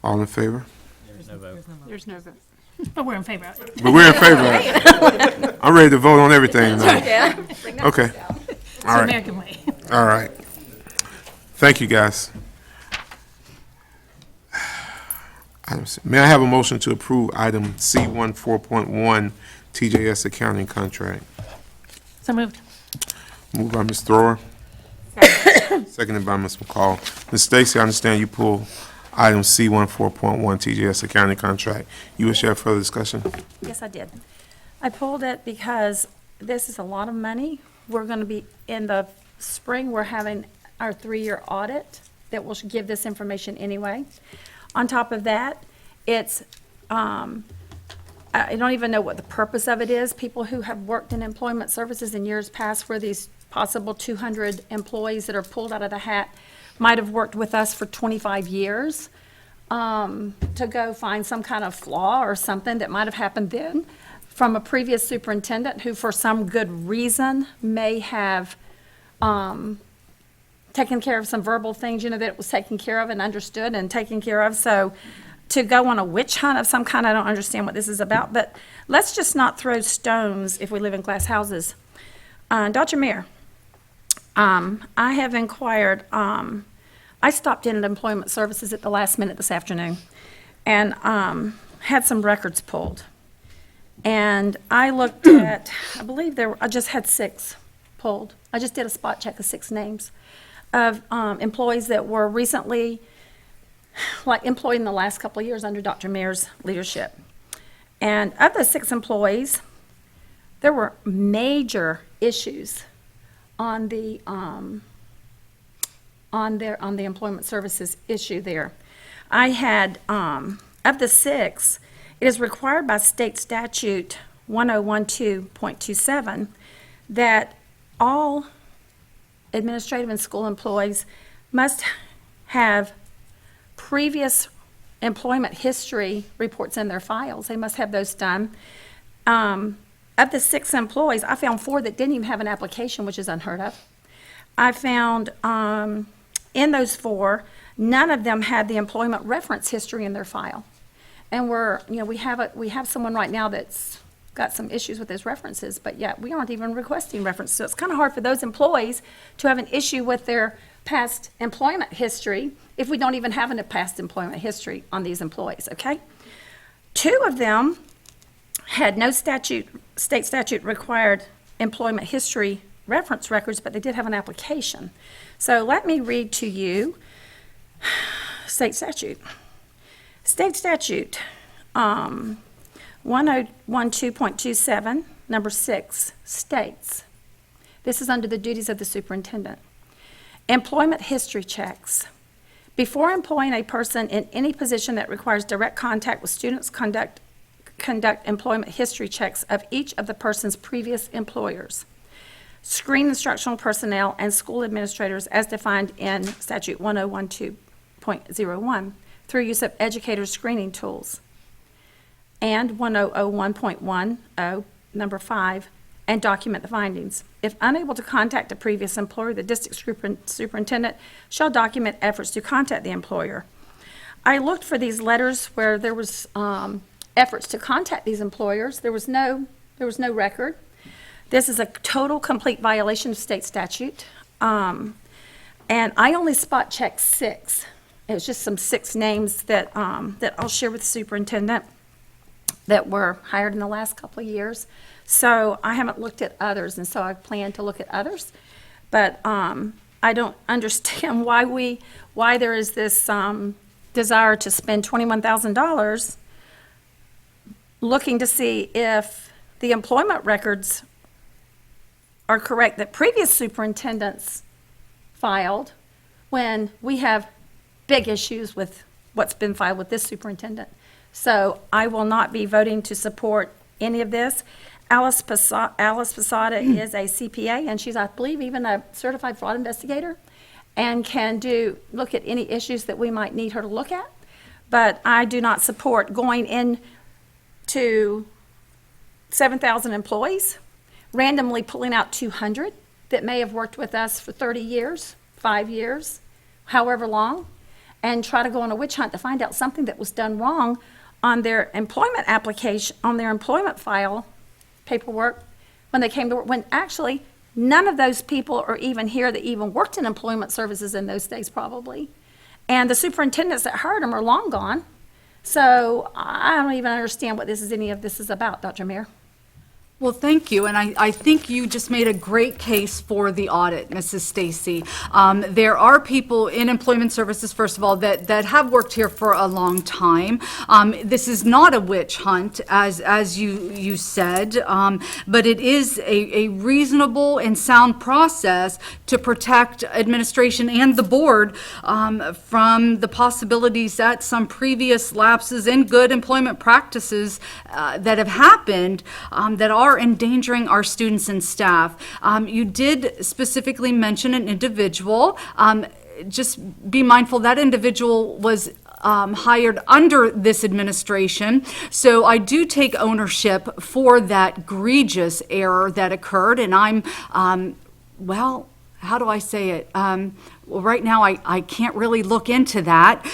All in favor? There's no vote. There's no vote. But we're in favor of it. But we're in favor of it. I'm ready to vote on everything now. Okay. It's All the right. American way. All right. Thank you, guys. May I have a motion to approve item C1 4.1 TJS accounting contract? So moved. Moved by Ms. Thrower. Seconded by Ms. McCall. Ms. Stacy, I understand you pulled item C1 4.1 TJS accounting contract. You wish to have further discussion? Yes, I did. I pulled it because this is a lot of money. We're going to be, in the spring, we're having our 3-year audit that will give this information anyway. On top of that, it's, I don't even know what the purpose of it is. People who have worked in employment services in years past, for these possible 200 employees that are pulled out of the hat, might have worked with us for 25 years, to go find some kind of flaw or something that might have happened then from a previous superintendent who, for some good reason, may have taken care of some verbal things, that it was taken care of and understood and taken care of. So to go on a witch hunt of some kind, I don't understand what this is about, but let's just not throw stones if we live in glass houses. Dr. Mayor, I have inquired, I stopped in at Employment Services at the last minute this afternoon and had some records pulled. And I looked at, I believe I just had 6 pulled. I just did a spot check of 6 names of employees that were recently, employed in the last couple of years under Dr. Mayor's leadership. And of the 6 employees, there were major issues on the employment services issue there. I had, of the 6, it is required by state statute 1012.27 that all administrative and school employees must have previous employment history reports in their files. They must have those done. Of the 6 employees, I found 4 that didn't even have an application, which is unheard of. I found in those 4, none of them had the employment reference history in their file. And we have someone right now that's got some issues with his references, but yet we aren't even requesting references. So it's kind of hard for those employees to have an issue with their past employment history if we don't even have a past employment history on these employees, okay? 2 of them had no state statute required employment history reference records, but they did have an application. So let me read to you state statute. State statute 1012.27, number 6, states, this is under the duties of the superintendent, employment history checks. Before employing a person in any position that requires direct contact with students, conduct employment history checks of each of the person's previous employers. Screen instructional personnel and school administrators as defined in statute 1012.01 through use of educator screening tools. And 1001.10, number 5, and document the findings. If unable to contact a previous employer, the district superintendent shall document efforts to contact the employer. I looked for these letters where there was efforts to contact these employers. There was no record. This is a total, complete violation of state statute. And I only spot checked 6. It was just some 6 names that I'll share with the superintendent. that were hired in the last couple of years. So I haven't looked at others, and so I plan to look at others. But I don't understand why there is this desire to spend $21,000 looking to see if the employment records are correct that previous superintendents filed, when we have big issues with what's been filed with this superintendent. So I will not be voting to support any of this. Alice Posada is a CPA, and she's, I believe, even a certified fraud investigator, and can look at any issues that we might need her to look at. But I do not support going into 7,000 employees, randomly pulling out 200 that may have worked with us for 30 years, 5 years, however long, and try to go on a witch hunt to find out something that was done wrong on their employment application, on their employment file paperwork when they came to work, when actually none of those people are even here that even worked in employment services in those days probably. And the superintendents that hired them are long gone. So I don't even understand what any of this is about, Dr. Mayor. Well, thank you, and I think you just made a great case for the audit, Mrs. Stacy. There are people in employment services, first of all, that have worked here for a long time. This is not a witch hunt, as you said, but it is a reasonable and sound process to protect administration and the board from the possibilities that some previous lapses in good employment practices that have happened that are endangering our students and staff. You did specifically mention an individual. Just be mindful that individual was hired under this administration. So I do take ownership for that egregious error that occurred, and I'm, well, how do I say it? Well, right now, I can't really look into that.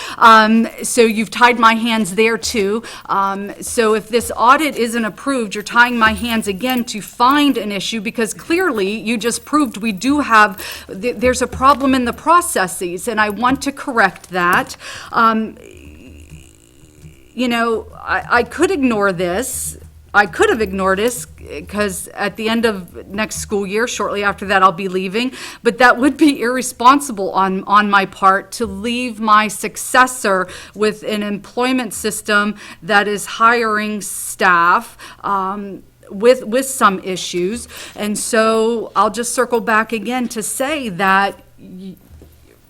So you've tied my hands there too. So if this audit isn't approved, you're tying my hands again to find an issue, because clearly you just proved we do have, there's a problem in the processes, and I want to correct that. You know, I could ignore this. I could have ignored this, because at the end of next school year, shortly after that, I'll be leaving. But that would be irresponsible on my part to leave my successor with an employment system that is hiring staff with some issues. And so I'll just circle back again to say that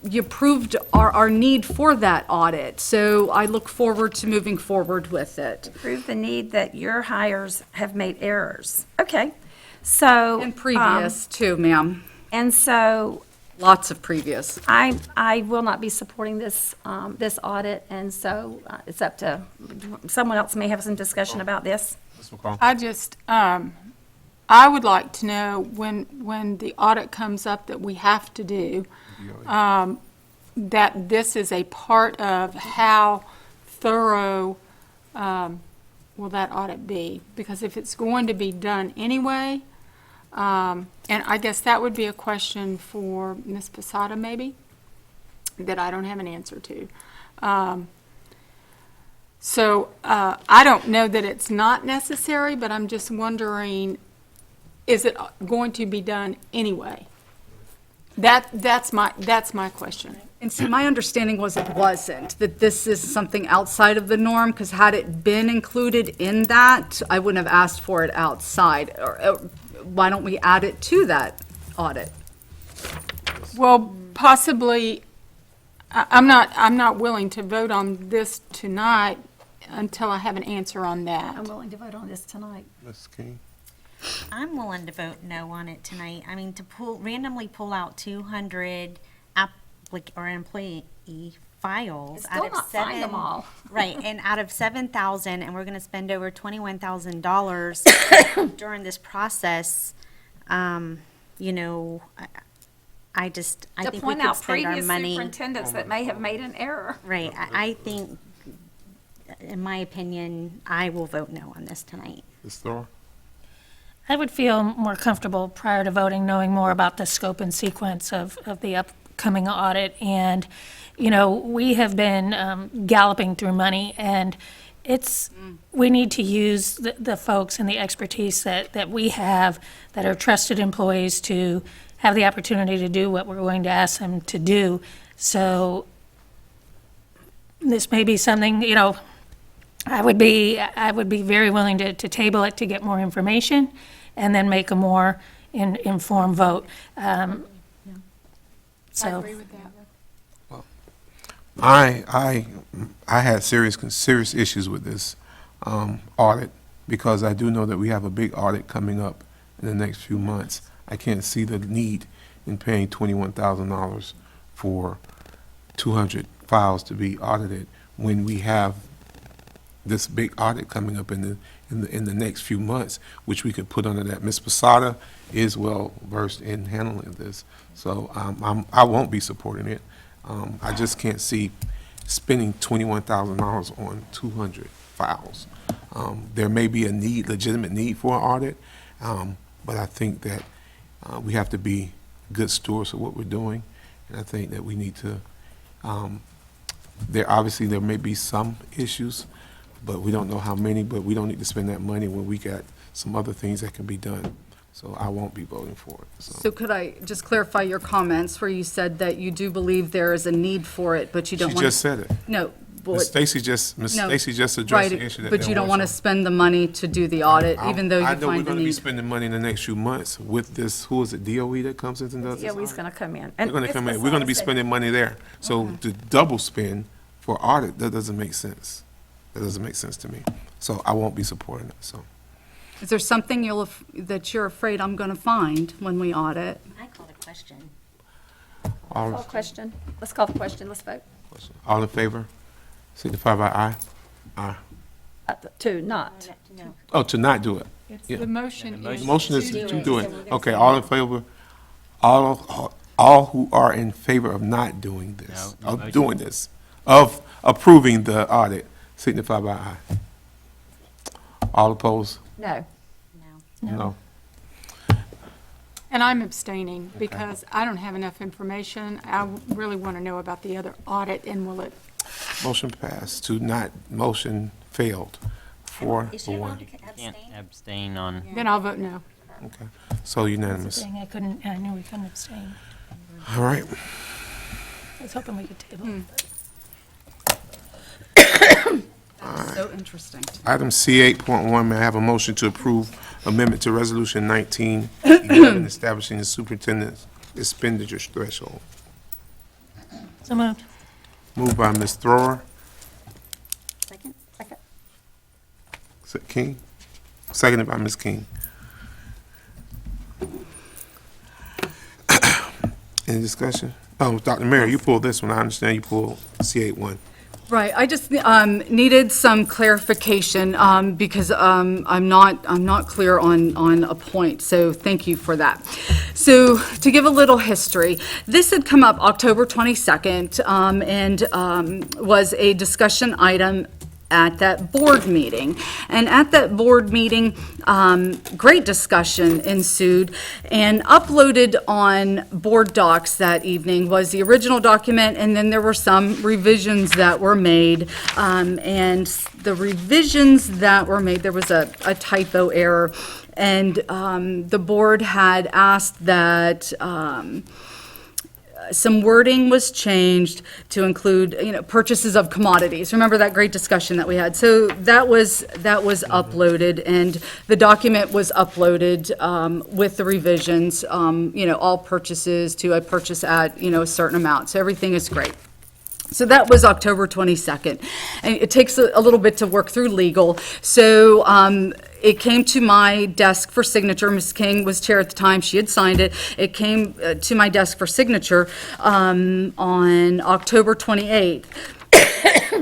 you proved our need for that audit. So I look forward to moving forward with it. Prove the need that your hires have made errors. Okay, so. And previous too, ma'am. And so. Lots of previous. I will not be supporting this, this audit, and so it's up to, someone else may have some discussion about this. I just, I would like to know when the audit comes up that we have to do, that this is a part of how thorough will that audit be? Because if it's going to be done anyway, and I guess that would be a question for Ms. Posada maybe, that I don't have an answer to. So I don't know that it's not necessary, but I'm just wondering, is it going to be done anyway? That's my question. And see, my understanding was it wasn't, that this is something outside of the norm, because had it been included in that, I wouldn't have asked for it outside. Or why don't we add it to that audit? Well, possibly, I'm not willing to vote on this tonight until I have an answer on that. I'm willing to vote on this tonight. Ms. King? I'm willing to vote no on it tonight. I mean, to randomly pull out 200 employee files Still not find them all. Right, and out of 7,000, and we're going to spend over $21,000 during this process. You know, I think we could point out spend our previous money. superintendents that may have made an error. Right, I think, in my opinion, I will vote no on this tonight. Ms. Thor? I would feel more comfortable prior to voting, knowing more about the scope and sequence of the upcoming audit. And, you know, we have been galloping through money, and we need to use the folks and the expertise that we have, that are trusted employees, to have the opportunity to do what we're going to ask them to do. So this may be something, you know, I would be very willing to table it to get more information and then make a more informed vote. So. I agree with that. I had serious issues with this audit, because I do know that we have a big audit coming up in the next few months. I can't see the need in paying $21,000 for 200 files to be audited when we have this big audit coming up in the next few months, which we could put under that. Ms. Posada is well versed in handling this, so I won't be supporting it. I just can't see spending $21,000 on 200 files. There may be a legitimate need for an audit, but I think that we have to be good stewards of what we're doing, and I think that we need to. There may be some issues, but we don't know how many. But we don't need to spend that money when we got some other things that can be done. So I won't be voting for it. So could I just clarify your comments where you said that you do believe there is a need for it, but you don't She want to? just said it. No. Ms. Stacy just addressed the issue that But you there don't was want to some- spend the money to do the audit, even though you I know we're find the going to be need. spending money in the next few months with this, who is it, DOE that comes in and does this? DOE's going to come in. They're going to come in, we're going to be spending money there. So to double spend for audit, that doesn't make sense. That doesn't make sense to me. So I won't be supporting it, so. Is there something that you're afraid I'm going to find when we audit? I called a question. Call the question. Let's call the question. Let's vote. All in favor, signify by aye. Aye. To not. No. Oh, to not do it. Yeah. The motion The is. motion is to do it. Okay, all in favor, all who are in favor of not doing this, No, of doing this, of approving the audit, signify by aye. All opposed? No. No. And I'm abstaining because I don't have enough information. I really want to know about the other audit, and will it, Motion passed to not, motion failed, 4-1. Can't abstain on. then I'll vote no. Okay, so unanimous. Thing I knew we couldn't abstain. All right. I was hoping we could table. That's so interesting. Item C8.1, may I have a motion to approve amendment to Resolution 1911, establishing the superintendent's expenditure threshold? So moved. Moved by Ms. Thrower. Second. King? Seconded by Ms. King. Any discussion? Oh, Dr. Mayor, you pulled this one. I understand you pulled C8.1. Right, I just needed some clarification because I'm not clear on a point, so thank you for that. So to give a little history, this had come up October 22nd and was a discussion item at that board meeting. And at that board meeting, great discussion ensued, and uploaded on board docs that evening was the original document, and then there were some revisions that were made. And the revisions that were made, there was a typo error, and the board had asked that some wording was changed to include, purchases of commodities. Remember that great discussion that we had? So that was uploaded, and the document was uploaded with the revisions, all purchases to a purchase at, a certain amount. So everything is great. So that was October 22nd. And it takes a little bit to work through legal. So it came to my desk for signature. Ms. King was chair at the time. She had signed it. It came to my desk for signature on October 28th.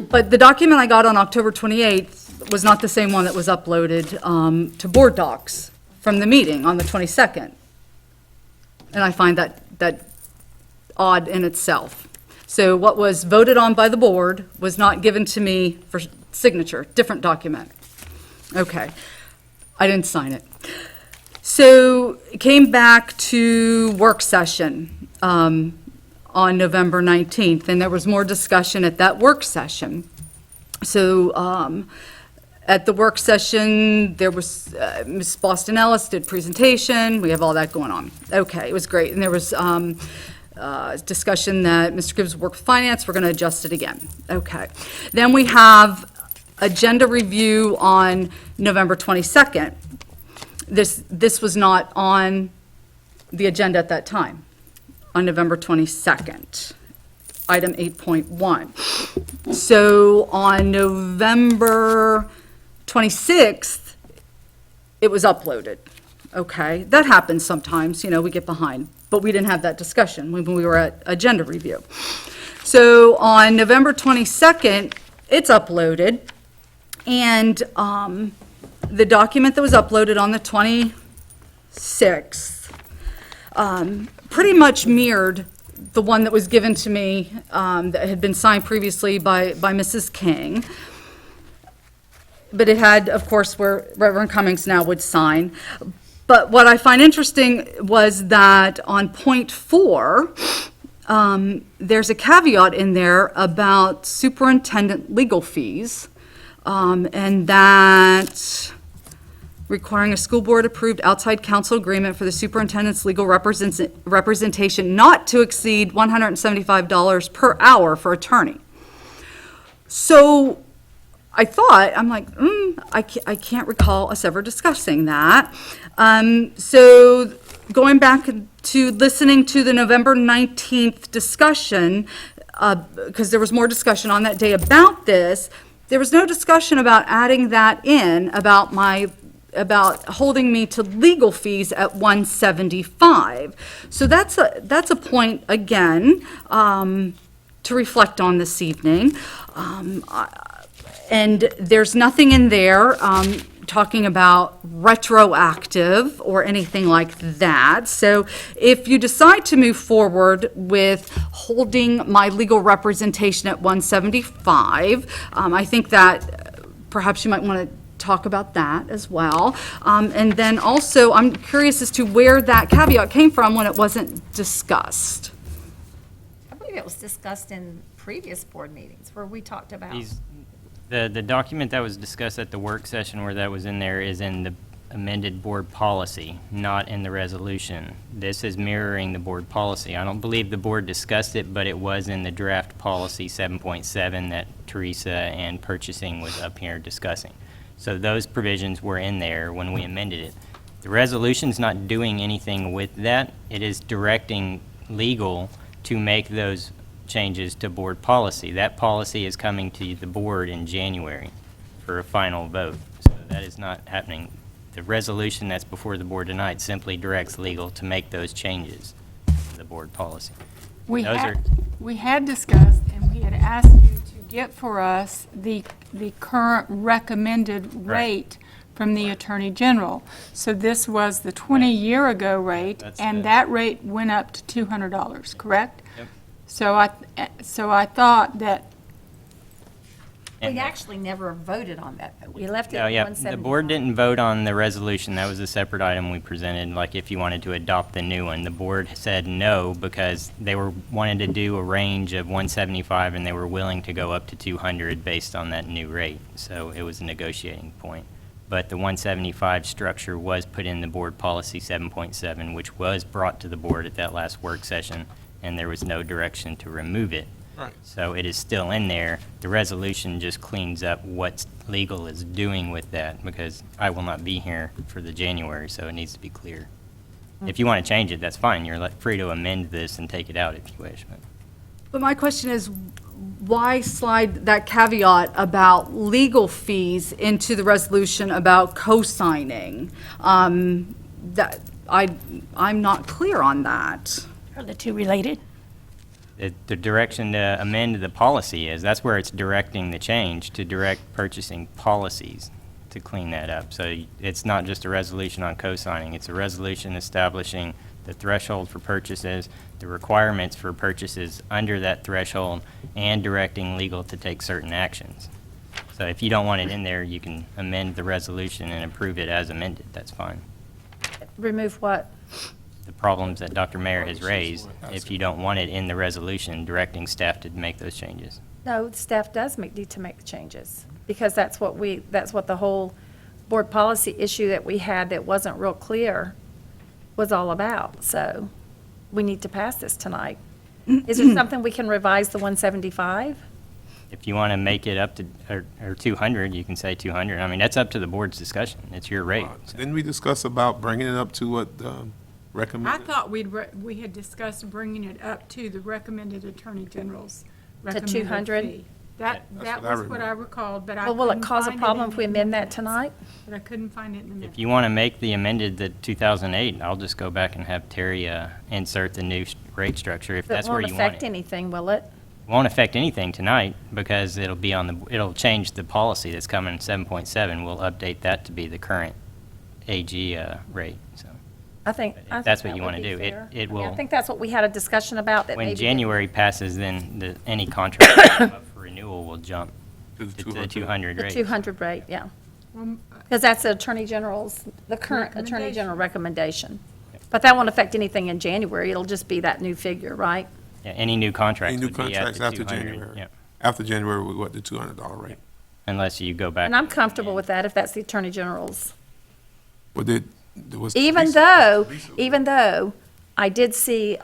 But the document I got on October 28th was not the same one that was uploaded to board docs from the meeting on the 22nd. And I find that odd in itself. So what was voted on by the board was not given to me for signature, different document. Okay, I didn't sign it. So it came back to work session on November 19th, and there was more discussion at that work session. So at the work session, there was, Ms. Boston Ellis did presentation, we have all that going on. Okay, it was great. And there was discussion that Mr. Gibbs worked with finance, we're going to adjust it again. Okay. Then we have agenda review on November 22nd. This was not on the agenda at that time, on November 22nd, item 8.1. So on November 26th, it was uploaded. Okay, that happens sometimes, we get behind, but we didn't have that discussion when we were at agenda review. So on November 22nd, it's uploaded, and the document that was uploaded on the 26th pretty much mirrored the one that was given to me that had been signed previously by Mrs. King. But it had, of course, where Reverend Cummings now would sign. But what I find interesting was that on point 4, there's a caveat in there about superintendent legal fees, and that requiring a school board approved outside counsel agreement for the superintendent's legal representation not to exceed $175 per hour for attorney. So I thought, I'm like, I can't recall us ever discussing that. So going back to listening to the November 19th discussion, because there was more discussion on that day about this, there was no discussion about adding that in, about holding me to legal fees at $175. So that's a point, again, to reflect on this evening. And there's nothing in there talking about retroactive or anything like that. So if you decide to move forward with holding my legal representation at $175, I think that perhaps you might want to talk about that as well. And then also, I'm curious as to where that caveat came from when it wasn't discussed. I believe it was discussed in previous board meetings where we talked about. The document that was discussed at the work session where that was in there is in the amended board policy, not in the resolution. This is mirroring the board policy. I don't believe the board discussed it, but it was in the draft policy 7.7 that Teresa and purchasing was up here discussing. So those provisions were in there when we amended it. The resolution's not doing anything with that. It is directing legal to make those changes to board policy. That policy is coming to the board in January for a final vote. So that is not happening. The resolution that's before the board tonight simply directs legal to make those changes to the board policy. We had discussed and we had asked you to get for us the current recommended rate from the Attorney General. So this was the 20-year-ago rate, and that rate went up to $200, correct? Yep. So I thought that. We actually never voted on that, though. We left it at Oh, yeah, 175. the board didn't vote on the resolution. That was a separate item we presented, like if you wanted to adopt the new one. The board said no because they wanted to do a range of 175 and they were willing to go up to 200 based on that new rate. So it was a negotiating point. But the 175 structure was put in the board policy 7.7, which was brought to the board at that last work session, and there was no direction to remove it. Right. So it is still in there. The resolution just cleans up what legal is doing with that, because I will not be here for the January, so it needs to be clear. If you want to change it, that's fine. You're free to amend this and take it out if you wish. But my question is, why slide that caveat about legal fees into the resolution about co-signing? That I'm not clear on that. Are the two related? The direction to amend the policy is, that's where it's directing the change, to direct purchasing policies to clean that up. So it's not just a resolution on co-signing, it's a resolution establishing the threshold for purchases, the requirements for purchases under that threshold, and directing legal to take certain actions. So if you don't want it in there, you can amend the resolution and approve it as amended, that's fine. Remove what? The problems that Dr. Mayer has raised, if you don't want it in the resolution, directing staff to make those changes. No, the staff does need to make the changes, because that's what the whole board policy issue that we had that wasn't real clear was all about. So we need to pass this tonight. Is there something we can revise the 175? If you want to make it up to, or 200, you can say 200. I mean, that's up to the board's discussion. It's your rate. Didn't we discuss about bringing it up to what I recommended? thought we had discussed bringing it up to the recommended Attorney General's recommended 200? fee. That That's what I was what I recalled, but I Well, will it couldn't cause a find it problem in if we the amend that minutes. tonight? But I couldn't find it in the minutes. If you want to make the amended the 2008, I'll just go back and have Terry insert the new rate structure if that's where you It won't want affect it. anything, will it? Won't affect anything tonight because it'll change the policy that's coming in 7.7. We'll update that to be the current AG rate, so. I think that's that what you would wanna be do. fair. It I mean, I will- think that's what we had a discussion about, that When maybe. January passes, then any contract that come up for renewal will jump to the 200 The rate. 200 rate, yeah. Well, Because that's the Attorney General's, the current Attorney General recommendation. But that won't affect anything in January, it'll just be that new figure, right? Yeah, any new contracts Any new would be at contracts the after 200, January? yeah. After January, we got the $200 rate. Unless you go back. And I'm comfortable with that if that's the Attorney General's. Well, there was. Even though I did see,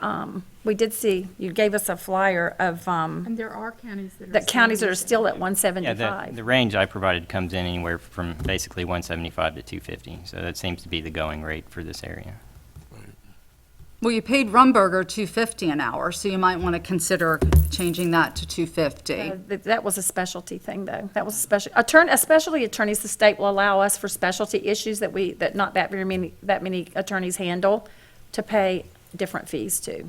we did see, you gave us a flyer of, And there are counties that are. that counties that saying are still at Yeah, 175. the range I provided comes in anywhere from basically 175 to 250, so that seems to be the going rate for this area. Well, you paid Rumberger $2.50 an hour, so you might want to consider changing that to $2.50. That was a specialty thing, though. That was a special, especially attorneys, the state will allow us for specialty issues that not that many attorneys handle, to pay different fees to.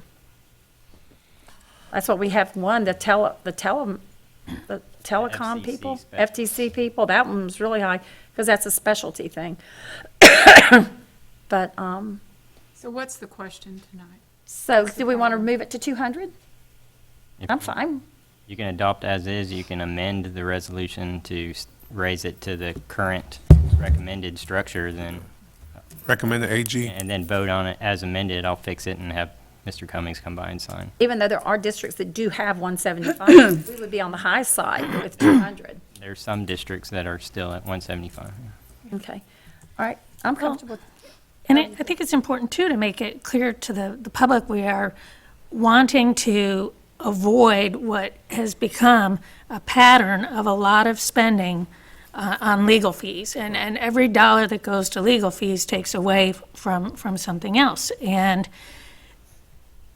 That's what we have, the telecom FCC people, special. FTC people, that one was really high, because that's a specialty thing. But, So what's the question tonight? so do we want to move it to 200? If I'm fine. You can adopt as is, you can amend the resolution to raise it to the current recommended structure, then, Recommended AG. and then vote on it as amended. I'll fix it and have Mr. Cummings come by and sign. Even though there are districts that do have 175, we would be on the high side with 200. There's some districts that are still at 175. Okay. All right, I'm comfortable. And I think it's important, too, to make it clear to the public, we are wanting to avoid what has become a pattern of a lot of spending on legal fees. And every dollar that goes to legal fees takes away from something else. And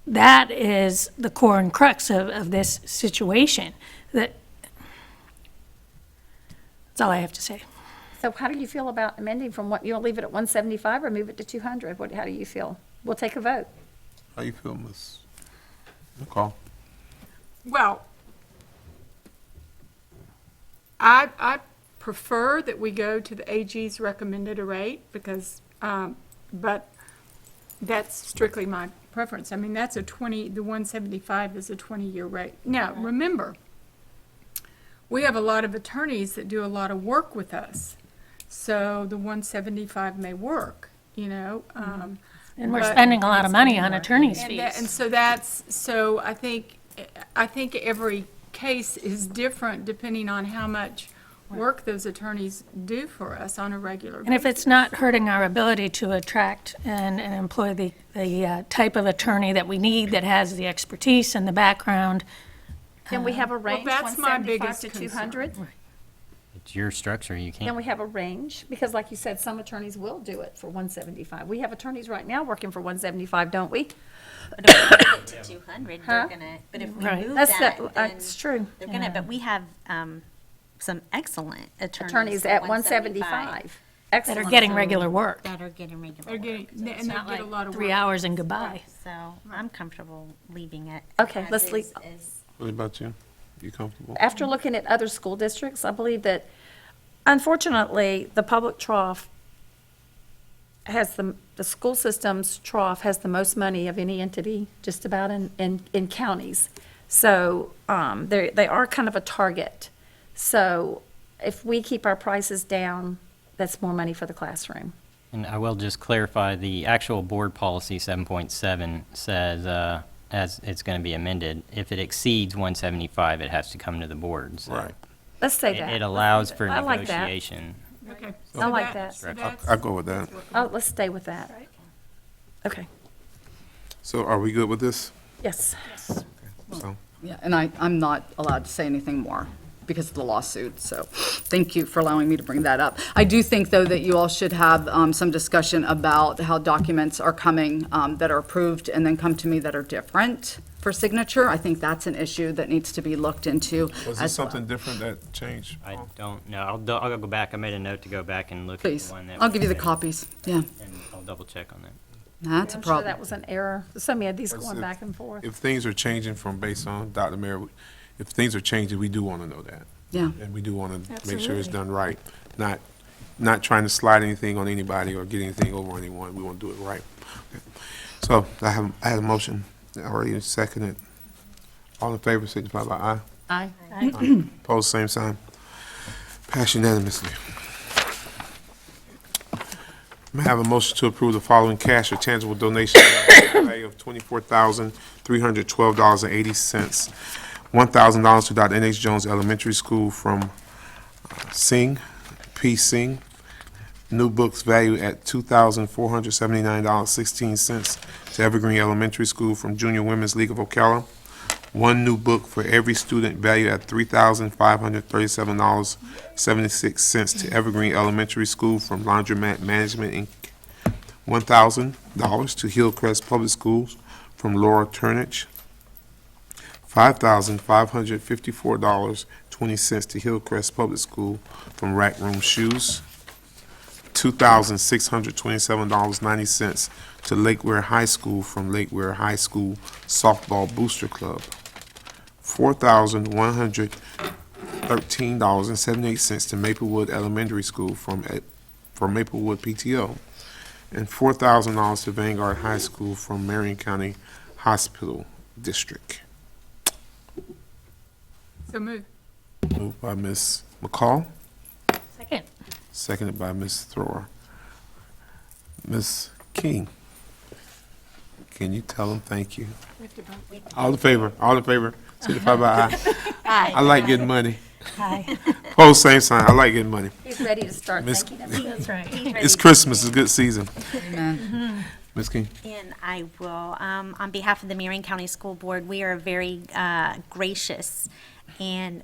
that is the core and crux of this situation. That's all I have to say. So how do you feel about amending from what, you'll leave it at 175 or move it to 200? How do you feel? We'll take a vote. How you feel, Ms. McCall? Well, I prefer that we go to the AG's recommended rate because, but that's strictly my preference. I mean, that's the 175 is a 20-year rate. Now, remember, we have a lot of attorneys that do a lot of work with us. So the 175 may work, you know. And we're but- spending a lot of money on attorney's And fees. so I think every case is different depending on how much work those attorneys do for us on a regular basis. And if it's not hurting our ability to attract and employ the type of attorney that we need, that has the expertise and the background. Can we have a range, that's my 175 biggest to concern. 200? It's your structure, you Can can't. we have a range? Because like you said, some attorneys will do it for 175. We have attorneys right now working for 175, don't we? But if we move it to 200, Huh? they're gonna, but if we Right. move That's that, the- then that's true. they're gonna, but we have, some excellent Attorneys at 175. That Excellent. are getting regular work. That are getting regular They're getting, work. and they get a lot of work. 3 hours and goodbye. So I'm comfortable leaving it. Okay, as let's is- leave- is- What about you? You comfortable? After looking at other school districts, I believe that, unfortunately, the public trough has the school system's trough has the most money of any entity, just about in counties. So, they are kind of a target. So if we keep our prices down, that's more money for the classroom. And I will just clarify, the actual board policy 7.7 says as it's going to be amended. If it exceeds 175, it has to come to the board. So Right. Let's say It that. it allows for I like that. negotiation. Okay. I like that. So that's- I'll go with that. Oh, let's stay with that. Okay. So are we good with this? Yes. So, Yeah, and I'm not allowed to say anything more because of the lawsuit, so thank you for allowing me to bring that up. I do think, though, that you all should have some discussion about how documents are coming that are approved and then come to me that are different for signature. I think that's an issue that needs to be looked into was as there well. something different that changed? I don't know. I'll go back. I made a note to go back and look at Please, the one that. I'll give you the was- copies, yeah. And I'll double check on that. That's a I'm sure problem. that was an error. So many of these Because going if- back and forth. If things are changing from based on Dr. Mayor, if things are changing, we do want to know that. Yeah. And we do want to make sure it's Absolutely. done right, not trying to slide anything on anybody or get anything over anyone. We want to do it right. Okay. So I had a motion, already seconded. All in favor, signify by aye. Aye. Aye. Opposed, same sign. Pass unanimously. May I have a motion to approve the following cash or tangible donation in the value of $24,312.80. $1,000 to Dr. N.H. Jones Elementary School from Singh, P. Singh. New books value at $2,479.16 to Evergreen Elementary School from Junior Women's League of Ocala. One new book for every student valued at $3,537.76 to Evergreen Elementary School from Laundromat Management, Inc. $1,000 to Hillcrest Public Schools from Laura Turnage. $5,554.20 to Hillcrest Public School from Rack Room Shoes. $2,627.90 to Lakeware High School from Lakeware High School Softball Booster Club. $4,113.78 to Maplewood Elementary School from Maplewood PTO. And $4,000 to Vanguard High School from Marion County Hospital District. So move. Moved by Ms. McCall, Second. seconded by Ms. Thrower. Ms. King, can you tell them thank you? All in favor, signify by aye. Aye. I like getting money. Aye. Opposed, same sign, I like getting money. He's ready to start Miss- thanking everyone. That's right. It's Christmas, it's a good season. Amen. Ms. King, And I will, on behalf of the Marion County School Board, we are very gracious and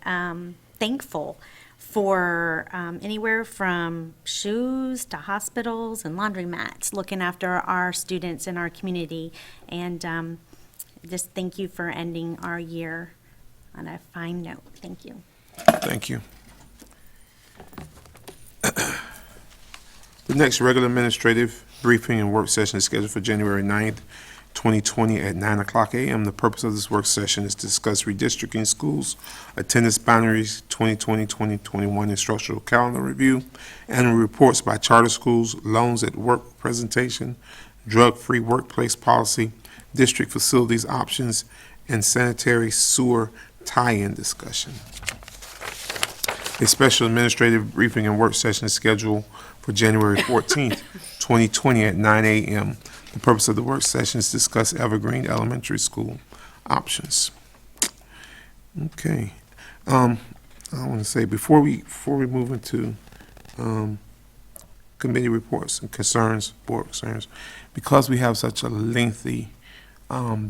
thankful for anywhere from shoes to hospitals and laundromats, looking after our students in our community. And just thank you for ending our year on a fine note. Thank you. thank you. The next regular administrative briefing and work session is scheduled for January 9th, 2020 at 9:00 a.m. The purpose of this work session is to discuss redistricting schools, attendance boundaries, 2020-2021 instructional calendar review, annual reports by charter schools, loans at work presentation, drug-free workplace policy, district facilities options, and sanitary sewer tie-in discussion. A special administrative briefing and work session is scheduled for January 14th, 2020 at 9 a.m. The purpose of the work session is to discuss Evergreen Elementary School options. Okay. I want to say, before we move into committee reports and concerns, board concerns, because we have such a lengthy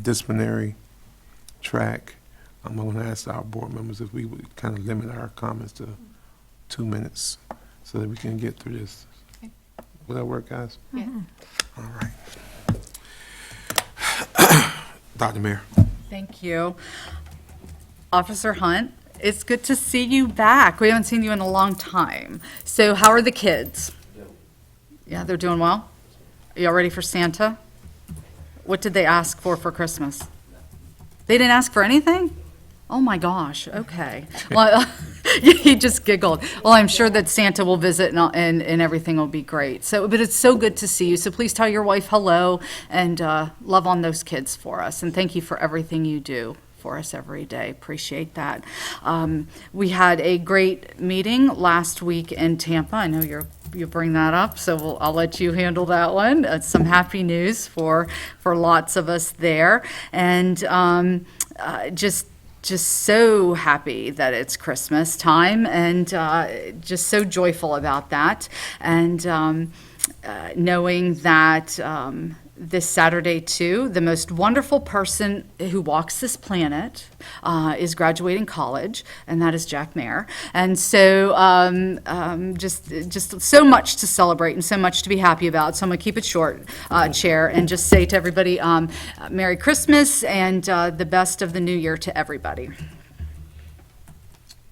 disciplinary track, I'm going to ask our board members if we would kind of limit our comments to 2 minutes so that we can get through this. Will that work, guys? Yeah. All right. Dr. Mayor. Thank you. Officer Hunt, it's good to see you back. We haven't seen you in a long time. So how are the kids? Yeah, they're doing well? Are y'all ready for Santa? What did they ask for Christmas? They didn't ask for anything? Oh my gosh, okay. Well, he just giggled. Well, I'm sure that Santa will visit and everything will be great. So, but it's so good to see you. So please tell your wife hello and love on those kids for us. And thank you for everything you do for us every day. Appreciate that. We had a great meeting last week in Tampa. I know you're you bring that up, so I'll let you handle that one. Some happy news for lots of us there, and just so happy that it's Christmas time, and just so joyful about that, and knowing that this Saturday too, the most wonderful person who walks this planet is graduating college, and that is Jack Mayer. And so just so much to celebrate and so much to be happy about. So I'm going to keep it short, Chair, and just say to everybody, Merry Christmas and the best of the new year to everybody.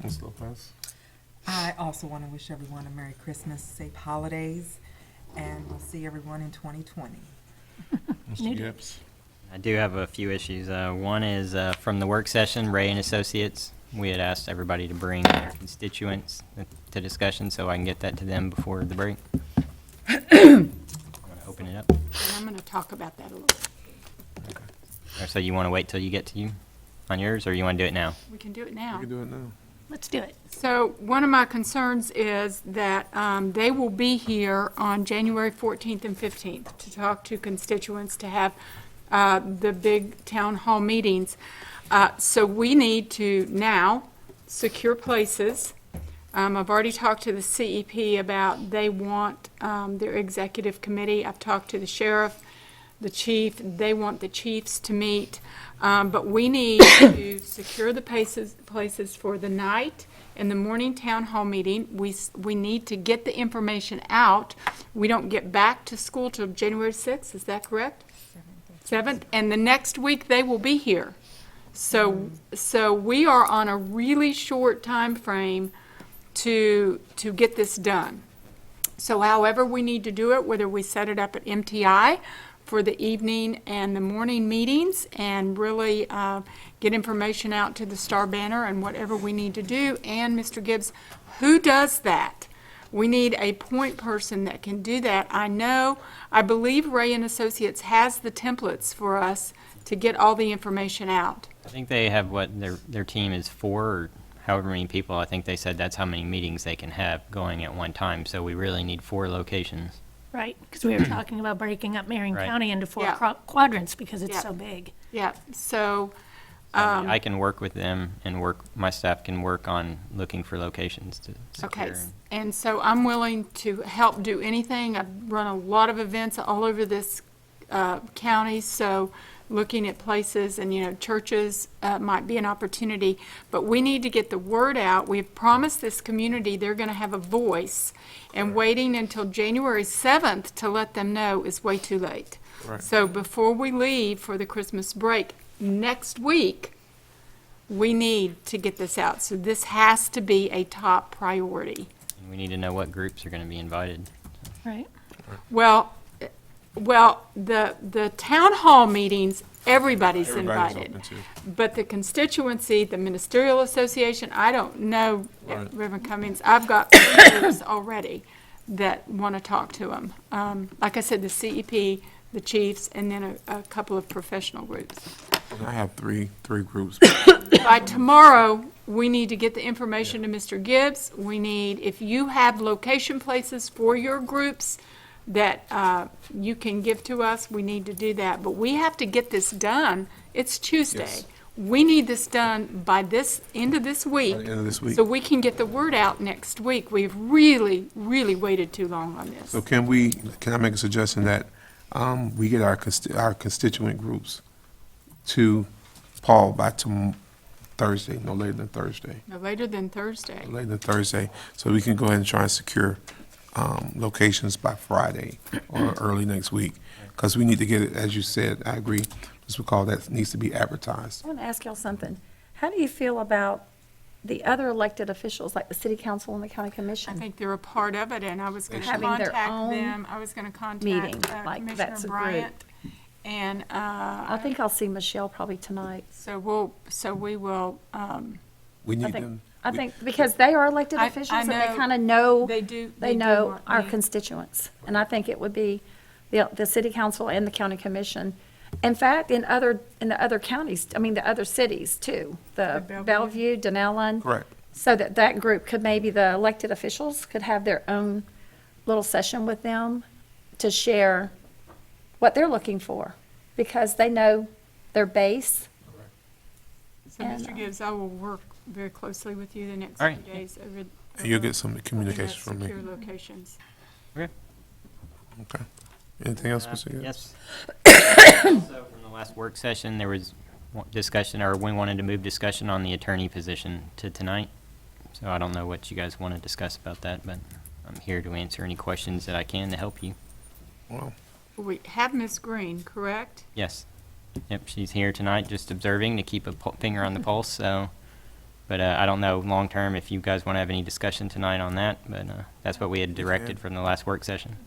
Ms. Lopez? I also want to wish everyone a Merry Christmas, safe holidays, and we'll see everyone in 2020. Mr. Gibbs? I do have a few issues. One is from the work session, Ray and Associates. We had asked everybody to bring their constituents to discussion, so I can get that to them before the break. I'm going to open it up. And I'm going to talk about that a little bit. Or so you want to wait till you get to you on yours, or you want to do it now? We can do it now. We can do it now. Let's do it. So one of my concerns is that they will be here on January 14th and 15th to talk to constituents, to have the big town hall meetings. So we need to now secure places. I've already talked to the CEP about they want their executive committee. I've talked to the sheriff, the chief. They want the chiefs to meet. But we need to secure the places for the night and the morning town hall meeting. We need to get the information out. We don't get back to school till January 6th, is that correct? 7th, and the next week they will be here. So we are on a really short time frame to get this done. So however we need to do it, whether we set it up at MTI for the evening and the morning meetings, and really get information out to the Star Banner and whatever we need to do. And Mr. Gibbs, who does that? We need a point person that can do that. I believe Ray and Associates has the templates for us to get all the information out. I think they have what their team is 4 or however many people. I think they said that's how many meetings they can have going at one time. So we really need 4 locations. Right, because we were talking about breaking up Marion Right. County into 4 Yeah. quadrants because it's Yeah. so big. Yeah, so, I can work with them and my staff can work on looking for locations to secure. okay, and so I'm willing to help do anything. I've run a lot of events all over this county, so looking at places and, churches might be an opportunity. But we need to get the word out. We've promised this community they're going to have a voice, and waiting until January 7th to let them know is way too late. Right. So before we leave for the Christmas break next week, we need to get this out. So this has to be a top priority. And we need to know what groups are going to be invited. Right. Well, the town hall meetings, everybody's invited. open to. But the constituency, the ministerial association, I don't know, Right. Reverend Cummings, I've got members already that want to talk to them. Like I said, the CEP, the chiefs, and then a couple of professional groups. I have three groups. By tomorrow, we need to get the information to Mr. Gibbs. We need, if you have location places for your groups that you can give to us, we need to do that. But we have to get this done. It's Tuesday. Yes. We need this done by this end of this week. By the end of this week. So we can get the word out next week. We've really, really waited too long on this. So can I make a suggestion that we get our constituent groups to Paul by Thursday, no later than Thursday. No later than Thursday. No later than Thursday, so we can go ahead and try and secure locations by Friday or early next week, because we need to get it, as you said, I agree, Ms. McCall, that needs to be advertised. I want to ask y'all something. How do you feel about the other elected officials, like the city council and the county commission? I think they're a part of it, and I was going to Having their contact own them. I was going to contact meeting, like, Commissioner that's a group. Bryant. And I think I'll see Michelle probably tonight. so we will. We need I think, them. I think because they are elected I officials and know they kind of know. They do. They do know want our me. constituents, and I think it would be the city council and the county commission. In fact, in the other counties, I mean, the other cities too, the Bellevue, Denellen. Correct. So that group could, maybe the elected officials could have their own little session with them to share what they're looking for, because they know their base. So, Mr. Gibbs, I will work very closely with you the next All few right. days over. You'll get some over communication the from me. Secure locations. Okay. Okay. Anything else, Mr. Gibbs? Yes. Also, from the last work session, there was discussion, or we wanted to move discussion on the attorney position to tonight. So I don't know what you guys want to discuss about that, but I'm here to answer any questions that I can to help you. Well, We have Ms. Green, correct? Yes. Yep, she's here tonight, just observing to keep a finger on the pulse, so. But I don't know long-term if you guys want to have any discussion tonight on that, but that's what we had directed from the last work session.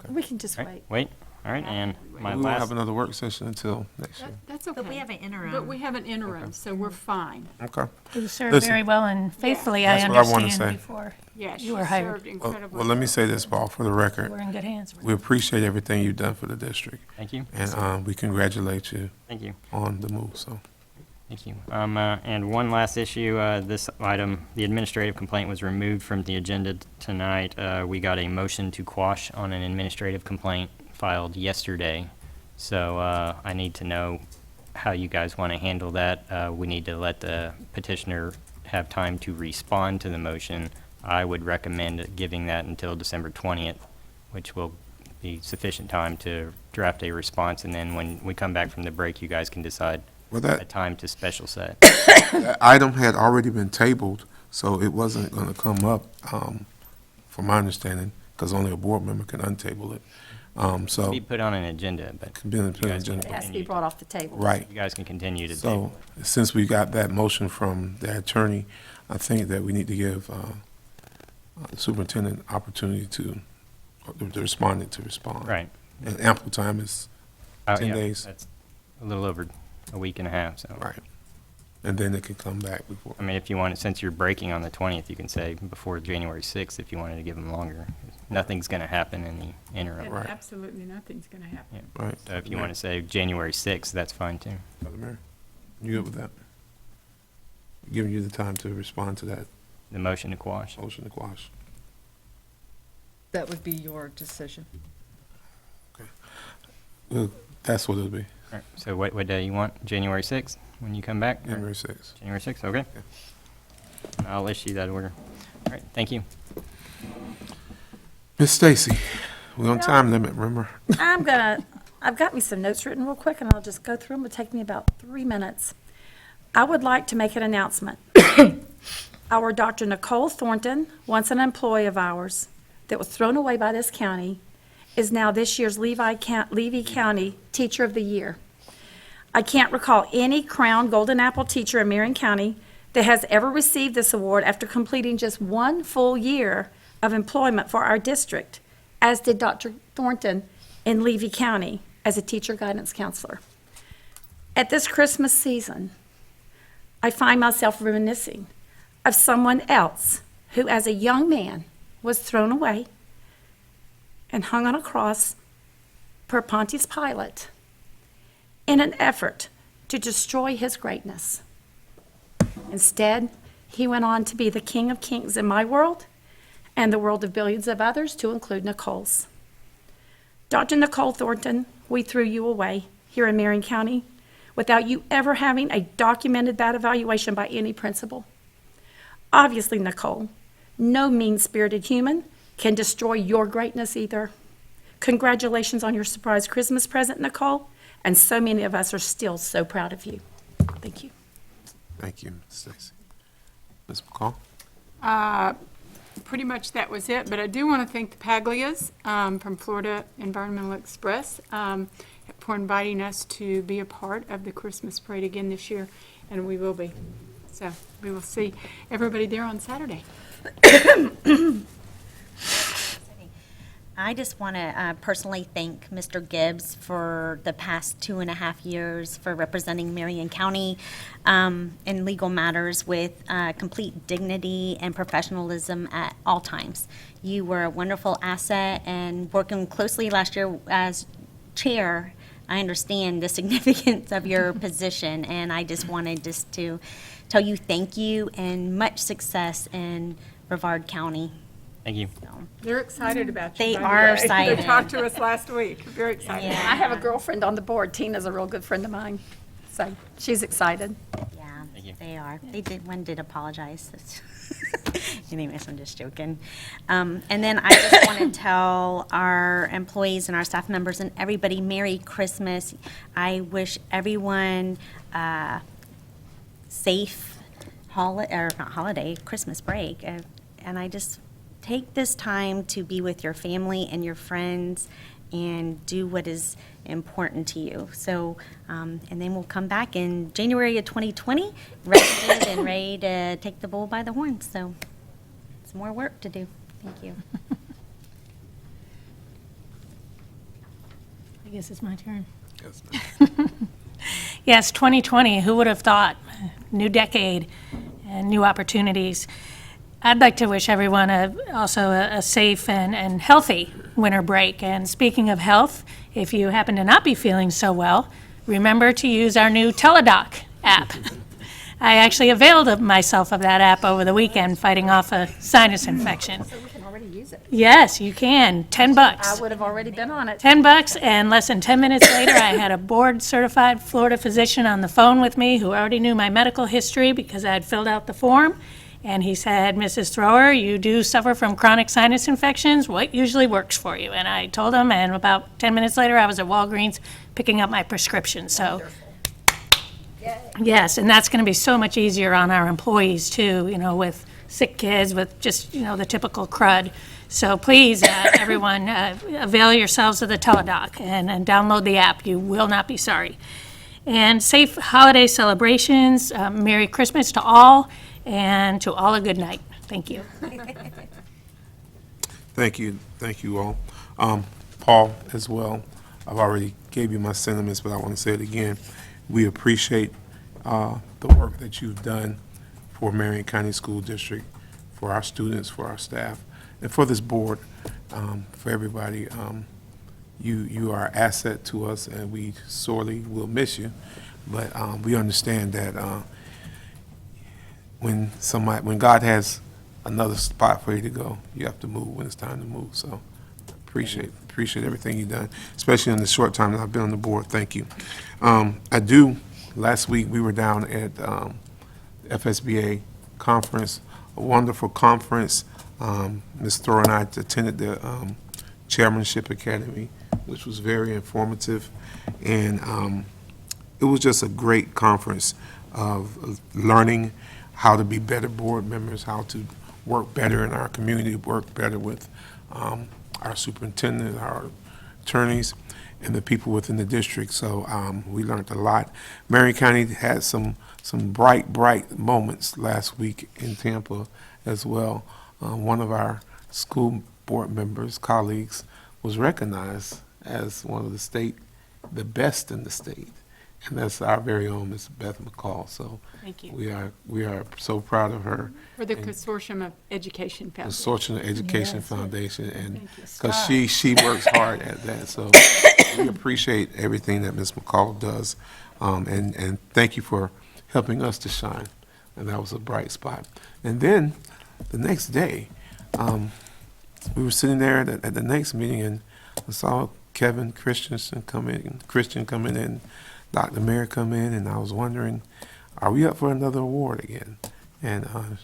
We can just All right, wait. wait, all right, and my we won't have last, another work session until next year. That's okay. But we have an interim. But we have an interim, so we're fine. Okay. You served Listen, very well and faithfully, I That's what I wanna understand, say. before Yeah, she you were hired. served incredibly. Well, let me say this, Paul, for the record. We're in good hands. We appreciate everything you've done for the district. thank you. And we congratulate you Thank you. on the move, so. Thank you. And one last issue, this item, the administrative complaint was removed from the agenda tonight. We got a motion to quash on an administrative complaint filed yesterday. So I need to know how you guys want to handle that. We need to let the petitioner have time to respond to the motion. I would recommend giving that until December 20th, which will be sufficient time to draft a response. And then when we come back from the break, you guys can decide Well, that- a time to special set. That item had already been tabled, so it wasn't going to come up, from my understanding, because only a board member can untable it. So. Be put on an agenda, but Could be on the you guys agenda. can It has to be continue- brought off the table. Right. You guys can continue to So, table. since we got that motion from the attorney, I think that we need to give the superintendent opportunity to, the respondent to respond. Right. And ample time is 10 Yeah, days. That's a little over a week and a half, so. Right. And then it can come back before. I mean, if you want, since you're breaking on the 20th, you can say before January 6th if you wanted to give them longer. Nothing's going to happen in the interim. And absolutely nothing's going to happen. Yeah. Right. So if you want to say January 6th, that's fine too. Dr. Mary, you good with that? Giving you the time to respond to that The motion to quash. motion to quash. That would be your decision. Well, that's what it'll be, All right, so what day you want? January 6th, when you come back? Or- January 6th. January 6th, okay. I'll issue that order. All right, thank you. Miss Stacy, we're on time limit, remember? I've got me some notes written real quick, and I'll just go through them. It'll take me about 3 minutes. I would like to make an announcement. Our Dr. Nicole Thornton, once an employee of ours that was thrown away by this county, is now this year's Levy County Teacher of the Year. I can't recall any crowned Golden Apple teacher in Marion County that has ever received this award after completing just one full year of employment for our district, as did Dr. Thornton in Levy County as a teacher guidance counselor. At this Christmas season, I find myself reminiscing of someone else who, as a young man, was thrown away and hung on a cross per Pontius Pilate in an effort to destroy his greatness. Instead, he went on to be the King of Kings in my world and the world of billions of others, to include Nicole's. Dr. Nicole Thornton, we threw you away here in Marion County without you ever having a documented bad evaluation by any principal. Obviously, Nicole, no mean-spirited human can destroy your greatness either. Congratulations on your surprise Christmas present, Nicole, and so many of us are still so proud of you. Thank you. Thank you, Ms. Stacy. Ms. McCall? Pretty much that was it, but I do want to thank the Paglias from Florida Environmental Express for inviting us to be a part of the Christmas parade again this year, and we will be. So we will see everybody there on Saturday. I just want to personally thank Mr. Gibbs for the past 2.5 years for representing Marion County in legal matters with complete dignity and professionalism at all times. You were a wonderful asset, and working closely last year as chair, I understand the significance of your position, and I just wanted to tell you thank you and much success in Brevard County. Thank you. They're excited about you. They by the are way. excited. They talked to us last week. Very excited. Yeah. I have a girlfriend on the board. Tina's a real good friend of mine. So she's excited. Yeah, Thank you. they are. One did apologize. Anyways, I'm just joking. And then I just want to tell our employees and our staff members and everybody, Merry Christmas. I wish everyone safe Christmas break. And I just take this time to be with your family and your friends and do what is important to you. So, and then we'll come back in January of 2020, rested and ready to take the bull by the horns. So, it's more work to do. Thank you. I guess it's my turn. Yes. Yes, 2020, who would have thought? New decade and new opportunities. I'd like to wish everyone also a safe and healthy winter break. And speaking of health, if you happen to not be feeling so well, remember to use our new Teladoc app. I actually availed myself of that app over the weekend, fighting off a sinus infection. So we can already use it. Yes, you can. $10. I would have already been on it. $10, and less than 10 minutes later, I had a board-certified Florida physician on the phone with me who already knew my medical history because I had filled out the form. And he said, Mrs. Thrower, you do suffer from chronic sinus infections. What usually works for you? And I told him, and about 10 minutes later, I was at Walgreens picking up my prescription. So, yes, and that's going to be so much easier on our employees, too, with sick kids, with just, the typical crud. So please, everyone, avail yourselves of the Teladoc and download the app. You will not be sorry. And safe holiday celebrations. Merry Christmas to all. And to all a good night. Thank you. Thank you all. Paul, as well, I've already gave you my sentiments, but I want to say it again. We appreciate the work that you've done for Marion County School District, for our students, for our staff, and for this board, for everybody. You are an asset to us, and we sorely will miss you, but we understand that when God has another spot for you to go, you have to move when it's time to move. So appreciate everything you've done, especially in the short time that I've been on the board. Thank you. Last week we were down at FSBA conference, a wonderful conference. Ms. Thor and I attended the Chairmanship Academy, which was very informative, and it was just a great conference of learning how to be better board members, how to work better in our community, work better with our superintendent, our attorneys, and the people within the district. So we learned a lot. Marion County had some bright moments last week in Tampa as well. One of our school board members, colleagues, was recognized as one of the best in the state. And that's our very own Ms. Beth McCall. So Thank you. we are so proud of her. For the Consortium of Education Foundation. Consortium of Education Foundation, and Thank you. because she works hard at that. So we appreciate everything that Ms. McCall does, and thank you for helping us to shine. And that was a bright spot. And then the next day, we were sitting there at the next meeting, and I saw Christian come in, and Dr. Mayer come in, and I was wondering, are we up for another award again? And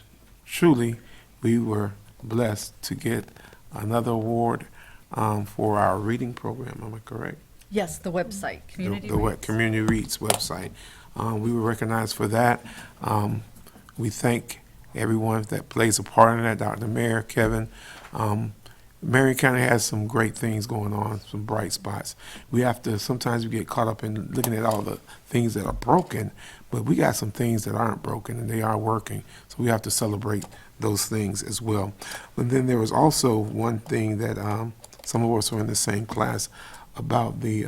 truly, we were blessed to get another award for our reading program. Am I correct? Yes, the website, Community The Reads. Community Reads website. We were recognized for that. We thank everyone that plays a part in that, Dr. Mayer, Kevin. Marion County has some great things going on, some bright spots. Sometimes we get caught up in looking at all the things that are broken, but we got some things that aren't broken and they are working. So we have to celebrate those things as well. But then there was also one thing that some of us were in the same class about the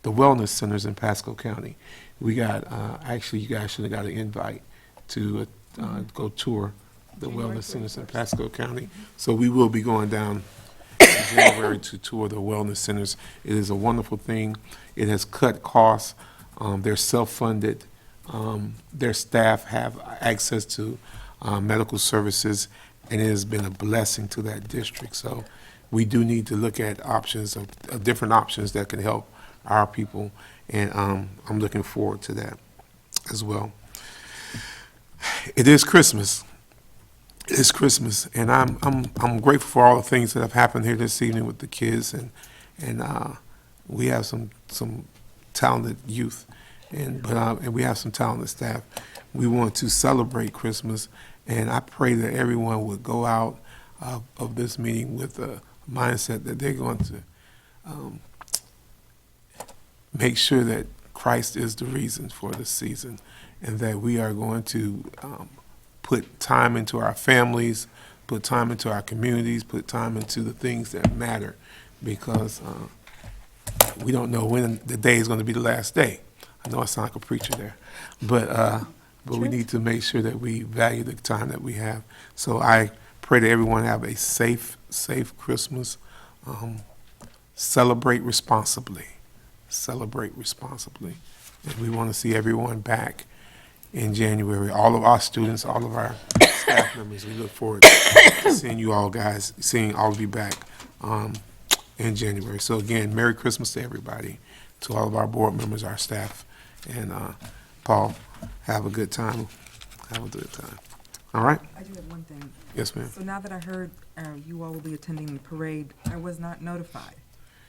wellness centers in Pasco County. We got, actually, you guys should have got an invite to go tour the wellness centers in Pasco County. So we will be going down in January to tour the wellness centers. It is a wonderful thing. It has cut costs. They're self-funded. Their staff have access to medical services, and it has been a blessing to that district. So we do need to look at options of different options that can help our people, and I'm looking forward to that as well. It is Christmas. It's Christmas, and I'm grateful for all the things that have happened here this evening with the kids, and we have some talented youth, and we have some talented staff. We want to celebrate Christmas, and I pray that everyone would go out of this meeting with a mindset that they're going to make sure that Christ is the reason for the season, and that we are going to put time into our families, put time into our communities, put time into the things that matter, because we don't know when the day is going to be the last day. I know I sound like a preacher there, but we need to make sure that we value the time that we have. So I pray that everyone have a safe Christmas. Celebrate responsibly. Celebrate responsibly. And we want to see everyone back in January. All of our students, all of our staff members, we look forward to seeing you all guys, seeing all of you back in January. So again, Merry Christmas to everybody, to all of our board members, our staff, and Paul, have a good time. Have a good time. All right? I do have one thing. Yes, ma'am. So now that I heard you all will be attending the parade, I was not notified.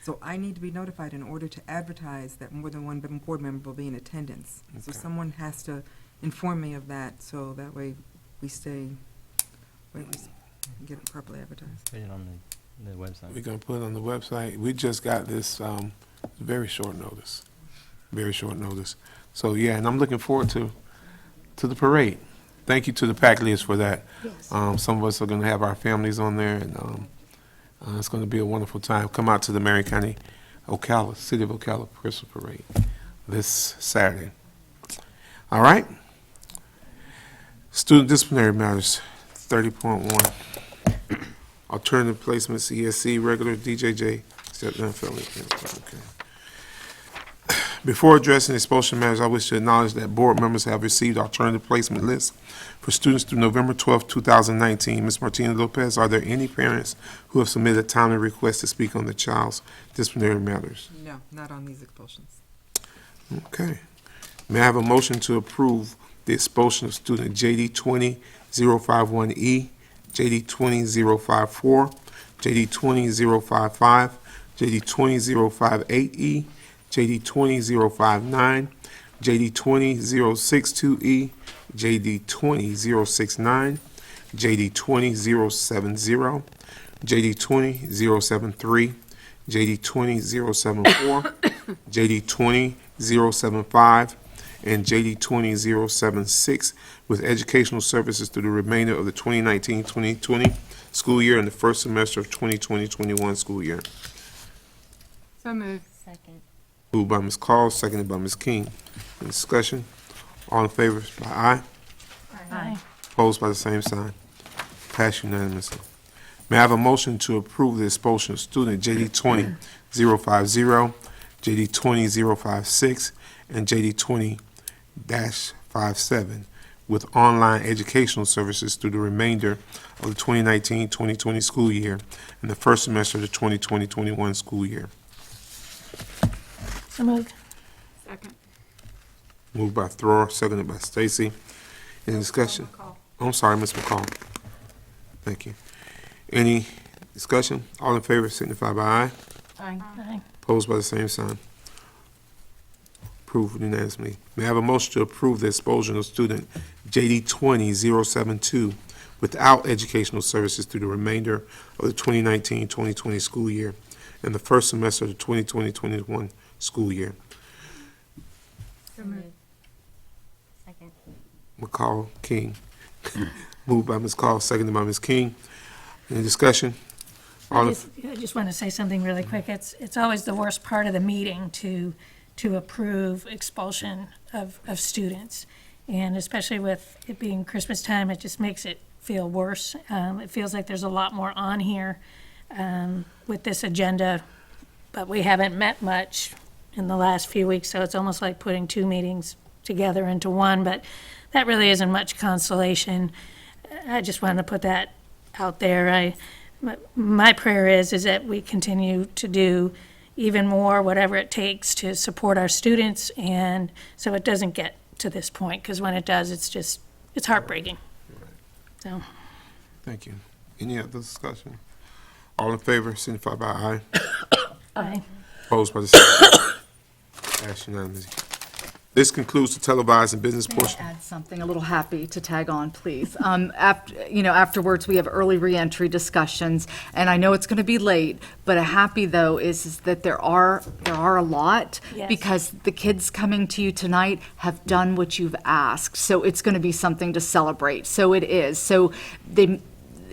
So I need to be notified in order to advertise that more than one board member will be in attendance. So Okay. someone has to inform me of that, so that way we get it properly advertised. Put it on the website. We're going to put it on the website. We just got this very short notice. Very short notice. So, yeah, and I'm looking forward to the parade. Thank you to the PAC leaders for that. Yes. Some of us are going to have our families on there, and it's going to be a wonderful time. Come out to the Marion County, Ocala, City of Ocala Christmas Parade this Saturday. All right? Student disciplinary matters, 30.1. Alternative placements, ESC, regular, DJJ, step down felony. Okay. Before addressing expulsion matters, I wish to acknowledge that board members have received alternative placement lists for students through November 12, 2019. Ms. Martina Lopez, are there any parents who have submitted a timely request to speak on the child's disciplinary matters? No, not on these expulsions. Okay. May I have a motion to approve the expulsion of student JD 20-051E, JD 20-054, JD 20-055, JD 20-058E, JD 20-059, JD 20-062E, JD 20-069, JD 20-070, JD 20-073, JD 20-074, JD 20-075, and JD 20-076 with educational services through the remainder of the 2019-2020 school year and the first semester of 2020-21 school year. So moved. Second. Moved by Ms. Call, seconded by Ms. King. Any discussion? All in favor by aye. Aye. Opposed by the same sign. Passed unanimously. May I have a motion to approve the expulsion of student JD 20-050, JD 20-056, and JD 20-57 with online educational services through the remainder of the 2019-2020 school year and the first semester of the 2020-21 school year. So moved. Second. Moved by Throer, seconded by Stacy. Any discussion? Oh, I'm sorry, Ms. McCall. Thank you. Any discussion? All in favor signify by aye. Aye. Opposed by the same sign. Approved unanimously. May I have a motion to approve the expulsion of student JD 20-072 without educational services through the remainder of the 2019-2020 school year and the first semester of the 2020-21 school year? So moved. Second. McCall, King. Moved by Ms. Call, seconded by Ms. King. Any discussion? All in I just want to say something really quick. It's always the worst part of the meeting to approve expulsion of students. And especially with it being Christmas time, it just makes it feel worse. It feels like there's a lot more on here with this agenda, but we haven't met much in the last few weeks, so it's almost like putting two meetings together into one, but that really isn't much consolation. I just wanted to put that out there. My prayer is that we continue to do even more, whatever it takes to support our students, and so it doesn't get to this point, because when it does, it's heartbreaking. So, Thank you. Any other discussion? All in favor, signify by aye. aye. Opposed by the same. Passed unanimously. This concludes the televised and business portion. Add something, a little happy to tag on, please. Afterwards, we have early reentry discussions, and I know it's going to be late, but a happy, though, is that there are a lot, Yes. because the kids coming to you tonight have done what you've asked, so it's going to be something to celebrate. So it is. So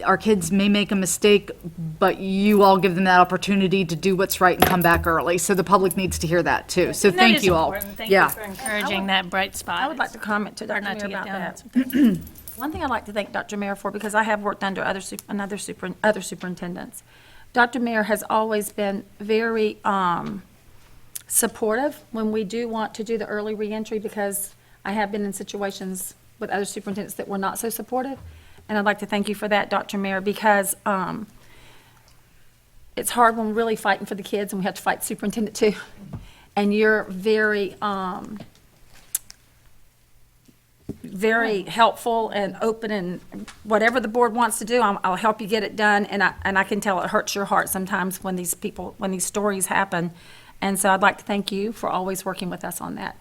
our kids may make a mistake, but you all give them that opportunity to do what's right and come back early. So the public needs to hear that, too. So And that thank is you all. important. Thank Yeah. you for encouraging that bright spot. I would like to comment to Dr. Hard not Mayor to get about down. that. One thing I'd like to thank Dr. Mayor for, because I have worked under other superintendents. Dr. Mayor has always been very supportive when we do want to do the early reentry, because I have been in situations with other superintendents that were not so supportive. And I'd like to thank you for that, Dr. Mayor, because it's hard when we're really fighting for the kids and we have to fight the superintendent too. And you're very, very helpful and open, and whatever the board wants to do, I'll help you get it done. And I can tell it hurts your heart sometimes when these stories happen. And so I'd like to thank you for always working with us on that.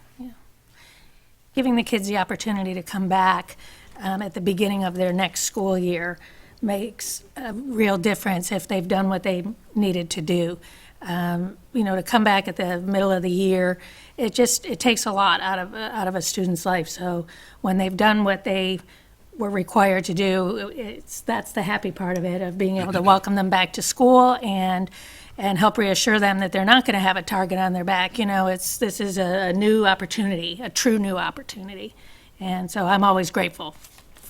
Giving the kids the opportunity to come back at the beginning of their next school year makes a real difference if they've done what they needed to do. To come back at the middle of the year, it takes a lot out of a student's life. So when they've done what they were required to do, that's the happy part of it, of being able to welcome them back to school and help reassure them that they're not going to have a target on their back. This is a new opportunity, a true new opportunity. And so I'm always grateful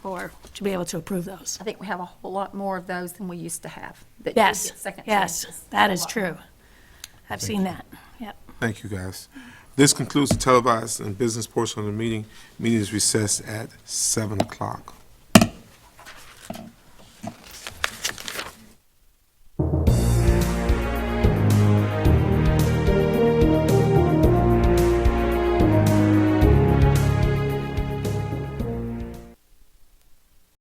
to be able to approve those. I think we have a whole lot more of those than we used to have. that you Yes, get second yes, chances. that A is lot true. more. I've seen that, yep. Thank you, guys. This concludes the televised and business portion of the meeting. Meeting is recessed at 7 o'clock.